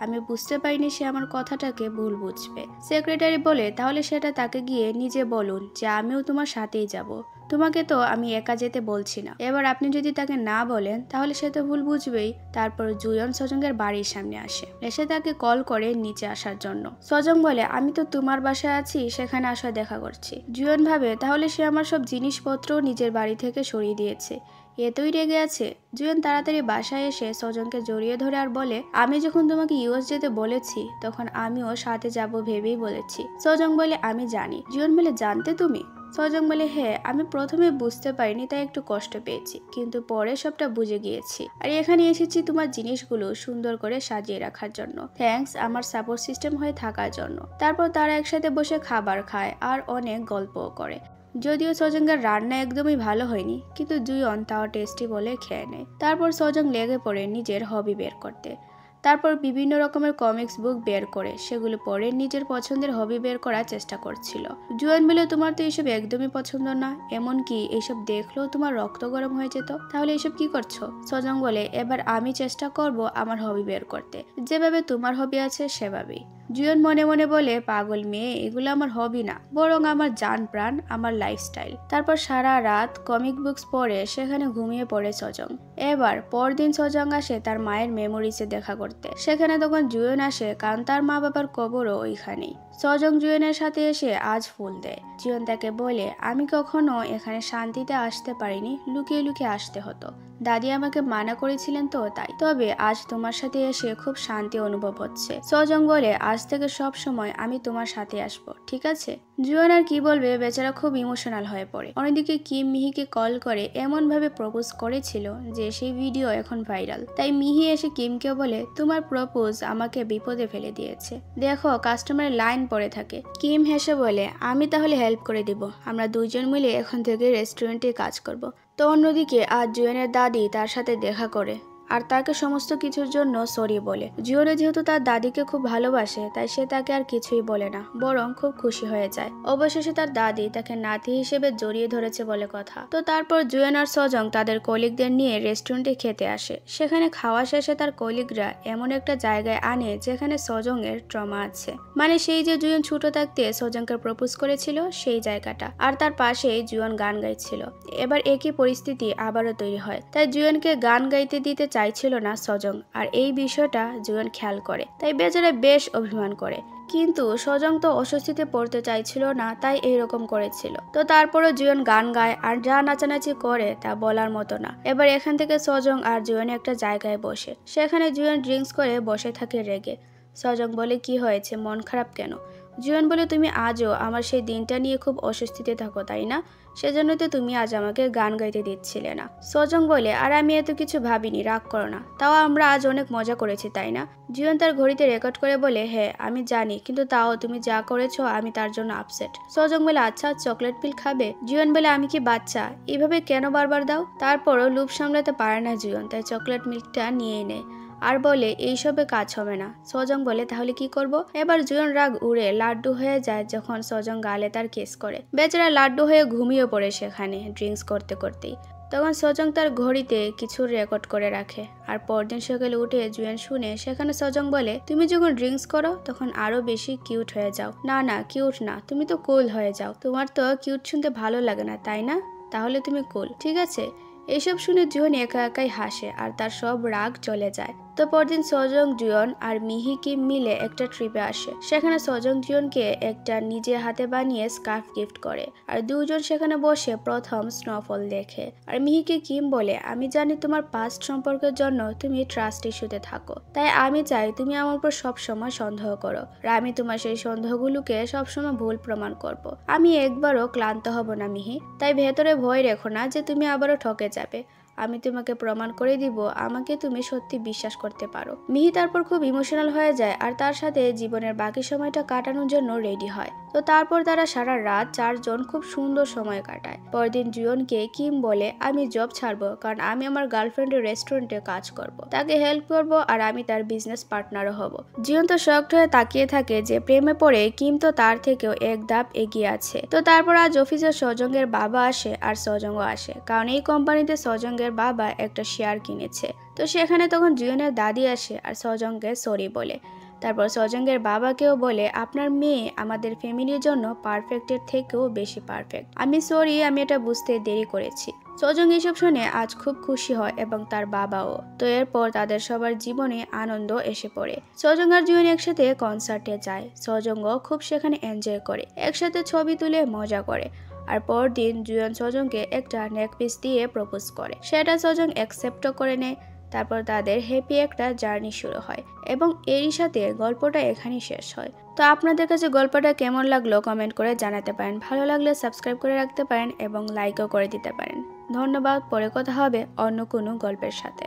আমি বুঝতে পারিনি সে আমার কথাটাকে ভুল বুঝবে। সেক্রেটারি বলে, তাহলে সেটা তাকে গিয়ে নিজে বলুন যে আমিও তোমার সাথেই যাব, তোমাকে তো আমি একা যেতে বলছি না। এবার আপনি যদি তাকে না বলেন তাহলে সে তো ভুল বুঝবেই। তারপর জুয়ন সজংয়ের বাড়ির সামনে আসে, এসে তাকে কল করে নিচে আসার জন্য। সজং বলে, আমি তো তোমার বাসায় আছি, সেখানে আসা দেখা করছি। জুয়ন ভাবে তাহলে সে আমার সব জিনিসপত্র নিজের বাড়ি থেকে সরিয়ে দিয়েছে, এতই রেগে আছে। জুয়ন তাড়াতাড়ি বাসায় এসে সজংকে জড়িয়ে ধরে আর বলে, আমি যখন তোমাকে ইউএস যেতে বলেছি তখন আমিও সাথে যাব ভেবেই বলেছি। সজং বলে, আমি জানি। জুয়ন বলে, জানতে তুমি? সজং বলে, হ্যাঁ আমি প্রথমে বুঝতে পারিনি তাই একটু কষ্ট পেয়েছি, কিন্তু পরে সবটা বুঝে গিয়েছি। আর এখানে এসেছি তোমার জিনিসগুলো সুন্দর করে সাজিয়ে রাখার জন্য, থ্যাঙ্কস আমার সাপোর্ট সিস্টেম হয়ে থাকার জন্য। তারপর তারা একসাথে বসে খাবার খায় আর অনেক গল্পও করে। যদিও সজংয়ের রান্না একদমই ভালো হয়নি, কিন্তু জুয়ন তাও টেস্টি বলে খেয়ে নেয়। তারপর সজং লেগে পড়ে নিজের হবি বের করতে। তারপর বিভিন্ন রকমের কমিক্স বুক বের করে সেগুলো পড়ে নিজের পছন্দের হবি বের করার চেষ্টা করছিল। জুয়ন বলে, তোমার তো এইসব একদমই পছন্দ না, এমনকি এইসব দেখলেও তোমার রক্ত গরম হয়ে যেত, তাহলে এইসব কি করছো? সজং বলে, এবার আমি চেষ্টা করব আমার হবি বের করতে, যেভাবে তোমার হবি আছে সেভাবেই। জুয়ন মনে মনে বলে, পাগল মেয়ে, এগুলো আমার হবি না, বরং আমার জান প্রাণ, আমার লাইফস্টাইল। তারপর সারা রাত কমিক বুকস পড়ে সেখানে ঘুমিয়ে পড়ে সজং। এবার পরদিন সজং আসে তার মায়ের মেমোরিজে দেখা করতে। সেখানে তখন জুয়ন আসে কারণ তার মা বাবার কবরও ওইখানেই। সজং জুয়েনের সাথে এসে আজ ফুল দেয়। জুয়েন তাকে বলে, আমি কখনো এখানে শান্তিতে আসতে পারিনি, লুকিয়ে লুকিয়ে আসতে হতো। দাদি আমাকে মানা করেছিলেন তো তাই, তবে আজ তোমার সাথে এসে খুব শান্তি অনুভব হচ্ছে। সজং বলে, আজ থেকে সব সময় আমি তোমার সাথে আসবো, ঠিক আছে? জুয়েন আর কি বলবে, বেচারা খুব ইমোশনাল হয়ে পড়ে। অন্যদিকে কিম মিহিকে কল করে এমন ভাবে প্রপোজ করেছিল যে সেই ভিডিও এখন ভাইরাল। তাই মিহি এসে কিমকে বলে, তোমার প্রপোজ আমাকে বিপদে ফেলে দিয়েছে, দেখো কাস্টমারের লাইন পড়ে থাকে। কিম হেসে বলে, আমি তাহলে হেল্প করে দিব, আমরা দুইজন মিলে এখন থেকে রেস্টুরেন্টে কাজ করব। তো অন্যদিকে আজ জুয়েনের দাদি তার সাথে দেখা করে আর তাকে সমস্ত কিছুর জন্য সরি বলে। জুয়েনও যেহেতু তার দাদিকে খুব ভালোবাসে তাই সে তাকে আর কিছুই বলে না, বরং খুব খুশি হয়ে যায়। অবশেষে তার দাদি তাকে নাতি হিসেবে জড়িয়ে ধরেছে বলে কথা। তো তারপর জুয়েন আর সজং তাদের কলিগদের নিয়ে রেস্টুরেন্টে খেতে আসে। সেখানে খাওয়া শেষে তার কলিগরা এমন একটা জায়গায় আনে যেখানে সজং এর ট্রমা আছে, মানে সেই যে জুয়েন ছোট থাকতে সজংকে প্রপোজ করেছিল সেই জায়গাটা, আর তার পাশেই জুয়েন গান গাইছিল। এবার একই পরিস্থিতি আবারও তৈরি হয়, তাই জুয়েনকে গান গাইতে দিতে চাইছিল না সজং, আর এই বিষয়টা জুয়েন খেয়াল করে, তাই বেচারা বেশ অভিমান করে। কিন্তু সজং তো অস্বস্তিতে পড়তে চাইছিল না, তাই এইরকম করেছিল। তো তারপরও জুয়েন গান গায় আর যা নাচানাচি করে তা বলার মতো না। এবার এখান থেকে সজং আর জুয়েন একটা জায়গায় বসে, সেখানে জুয়েন ড্রিঙ্কস করে বসে থাকে রেগে। সজং বলে, কি হয়েছে, মন খারাপ কেন? জুয়েন বলে, তুমি আজও আমার সেই দিনটা নিয়ে খুব অস্বস্তিতে থাকো তাই না? সেজন্য তো তুমি আজ আমাকে গান গাইতে দিচ্ছিলে না। সজং বলে, আর আমি এত কিছু ভাবিনি, রাগ করো না, তাও আমরা আজ অনেক মজা করেছি তাই না? জুয়েন তার ঘড়িতে রেকর্ড করে বলে, হ্যাঁ আমি জানি, কিন্তু তাও তুমি যা করেছো আমি তার জন্য আপসেট। সজং বলে, আচ্ছা চকলেট পিল খাবে? জুয়েন বলে, আমি কি বাচ্চা, এইভাবে কেন বারবার দাও? তারপরও লুপ সামলাতে পারে না জুয়েন, তাই চকলেট মিল্কটা নিয়েই নেয় আর বলে, এইসবে কাজ হবে না। সজং বলে, তাহলে কি করব? এবার জুয়েন রাগ উড়ে লাড্ডু হয়ে যায় যখন সজং গালে তার কিস করে। বেচারা লাড্ডু হয়ে ঘুমিয়ে পড়ে সেখানে ড্রিঙ্কস করতে করতেই। তখন সজং তার ঘড়িতে কিছু রেকর্ড করে রাখে, আর পরদিন সকালে উঠে জুয়েন শুনে সেখানে সজং বলে, তুমি যখন ড্রিঙ্কস করো তখন আরো বেশি কিউট হয়ে যাও। না না, কিউট না, তুমি তো কুল হয়ে যাও। তোমার তো কিউট শুনতে ভালো লাগে না তাই না? তাহলে তুমি কুল, ঠিক আছে? এইসব শুনে জুয়েন একা একাই হাসে আর তার সব রাগ চলে যায়। তো পরদিন সজং, জুয়েন আর মিহি কিম মিলে একটা ট্রিপে আসে। সেখানে সজং জুয়েনকে একটা নিজে হাতে বানিয়ে স্কার্ফ গিফট করে, আর দুজন সেখানে বসে প্রথম স্নোফল দেখে। আর মিহিকে কিম বলে, আমি জানি তোমার পাস্ট সম্পর্কের জন্য তুমি ট্রাস্ট ইস্যুতে থাকো, তাই আমি চাই তুমি আমার উপর সবসময় সন্দেহ করো, আর আমি তোমার সেই সন্দেহগুলোকে সবসময় ভুল প্রমাণ করব। আমি একবারও ক্লান্ত হব না মিহি, তাই ভেতরে ভয় রেখো না যে তুমি আবারও ঠকে যাবে। আমি তোমাকে প্রমাণ করে দিব আমাকে তুমি সত্যি বিশ্বাস করতে পারো। মিহি তারপর খুব ইমোশনাল হয়ে যায় আর তার সাথে জীবনের বাকি সময়টা কাটানোর জন্য রেডি হয়। তো তারপর তারা সারা রাত চারজন খুব সুন্দর সময় কাটায়। পরদিন জুয়েনকে কিম বলে, আমি জব ছাড়বো, কারণ আমি আমার গার্লফ্রেন্ডের রেস্টুরেন্টে কাজ করব, তাকে হেল্প করব আর আমি তার বিজনেস পার্টনারও হব। জুয়েন তো শকড হয়ে তাকিয়ে থাকে যে প্রেমে পড়ে কিম তো তার থেকেও এক ধাপ এগিয়ে আছে। তো তারপর আজ অফিসে সজংয়ের বাবা আসে আর সজংও আসে, কারণ এই কোম্পানিতে সজংয়ের বাবা একটা শেয়ার কিনেছে। তো সেখানে তখন জুয়েনের দাদি আসে আর সজংকে সরি বলে। তারপর সজংয়ের বাবাকেও বলে, আপনার মেয়ে আমাদের ফ্যামিলির জন্য পারফেক্টের থেকেও বেশি পারফেক্ট। আমি সরি, আমি এটা বুঝতে দেরি করেছি। সজং এসব শুনে আজ খুব খুশি হয় এবং তার বাবাও। তো এরপর তাদের সবার জীবনে আনন্দ এসে পড়ে। সজং আর জুয়েন একসাথে কনসার্টে যায়। সজংও খুব সেখানে এনজয় করে, একসাথে ছবি তুলে মজা করে। আর পরদিন জুয়েন সজংকে একটা নেকপিস দিয়ে প্রপোজ করে, সেটা সজং অ্যাকসেপ্টও করে নেয়। তারপর তাদের হ্যাপি একটা জার্নি শুরু হয় এবং এরই সাথে গল্পটা এখানেই শেষ হয়। তো আপনাদের কাছে গল্পটা কেমন লাগলো কমেন্ট করে জানাতে পারেন। ভালো লাগলে সাবস্ক্রাইব করে রাখতে পারেন এবং লাইকও করে দিতে পারেন। ধন্যবাদ। পরে কথা হবে অন্য কোনো গল্পের সাথে।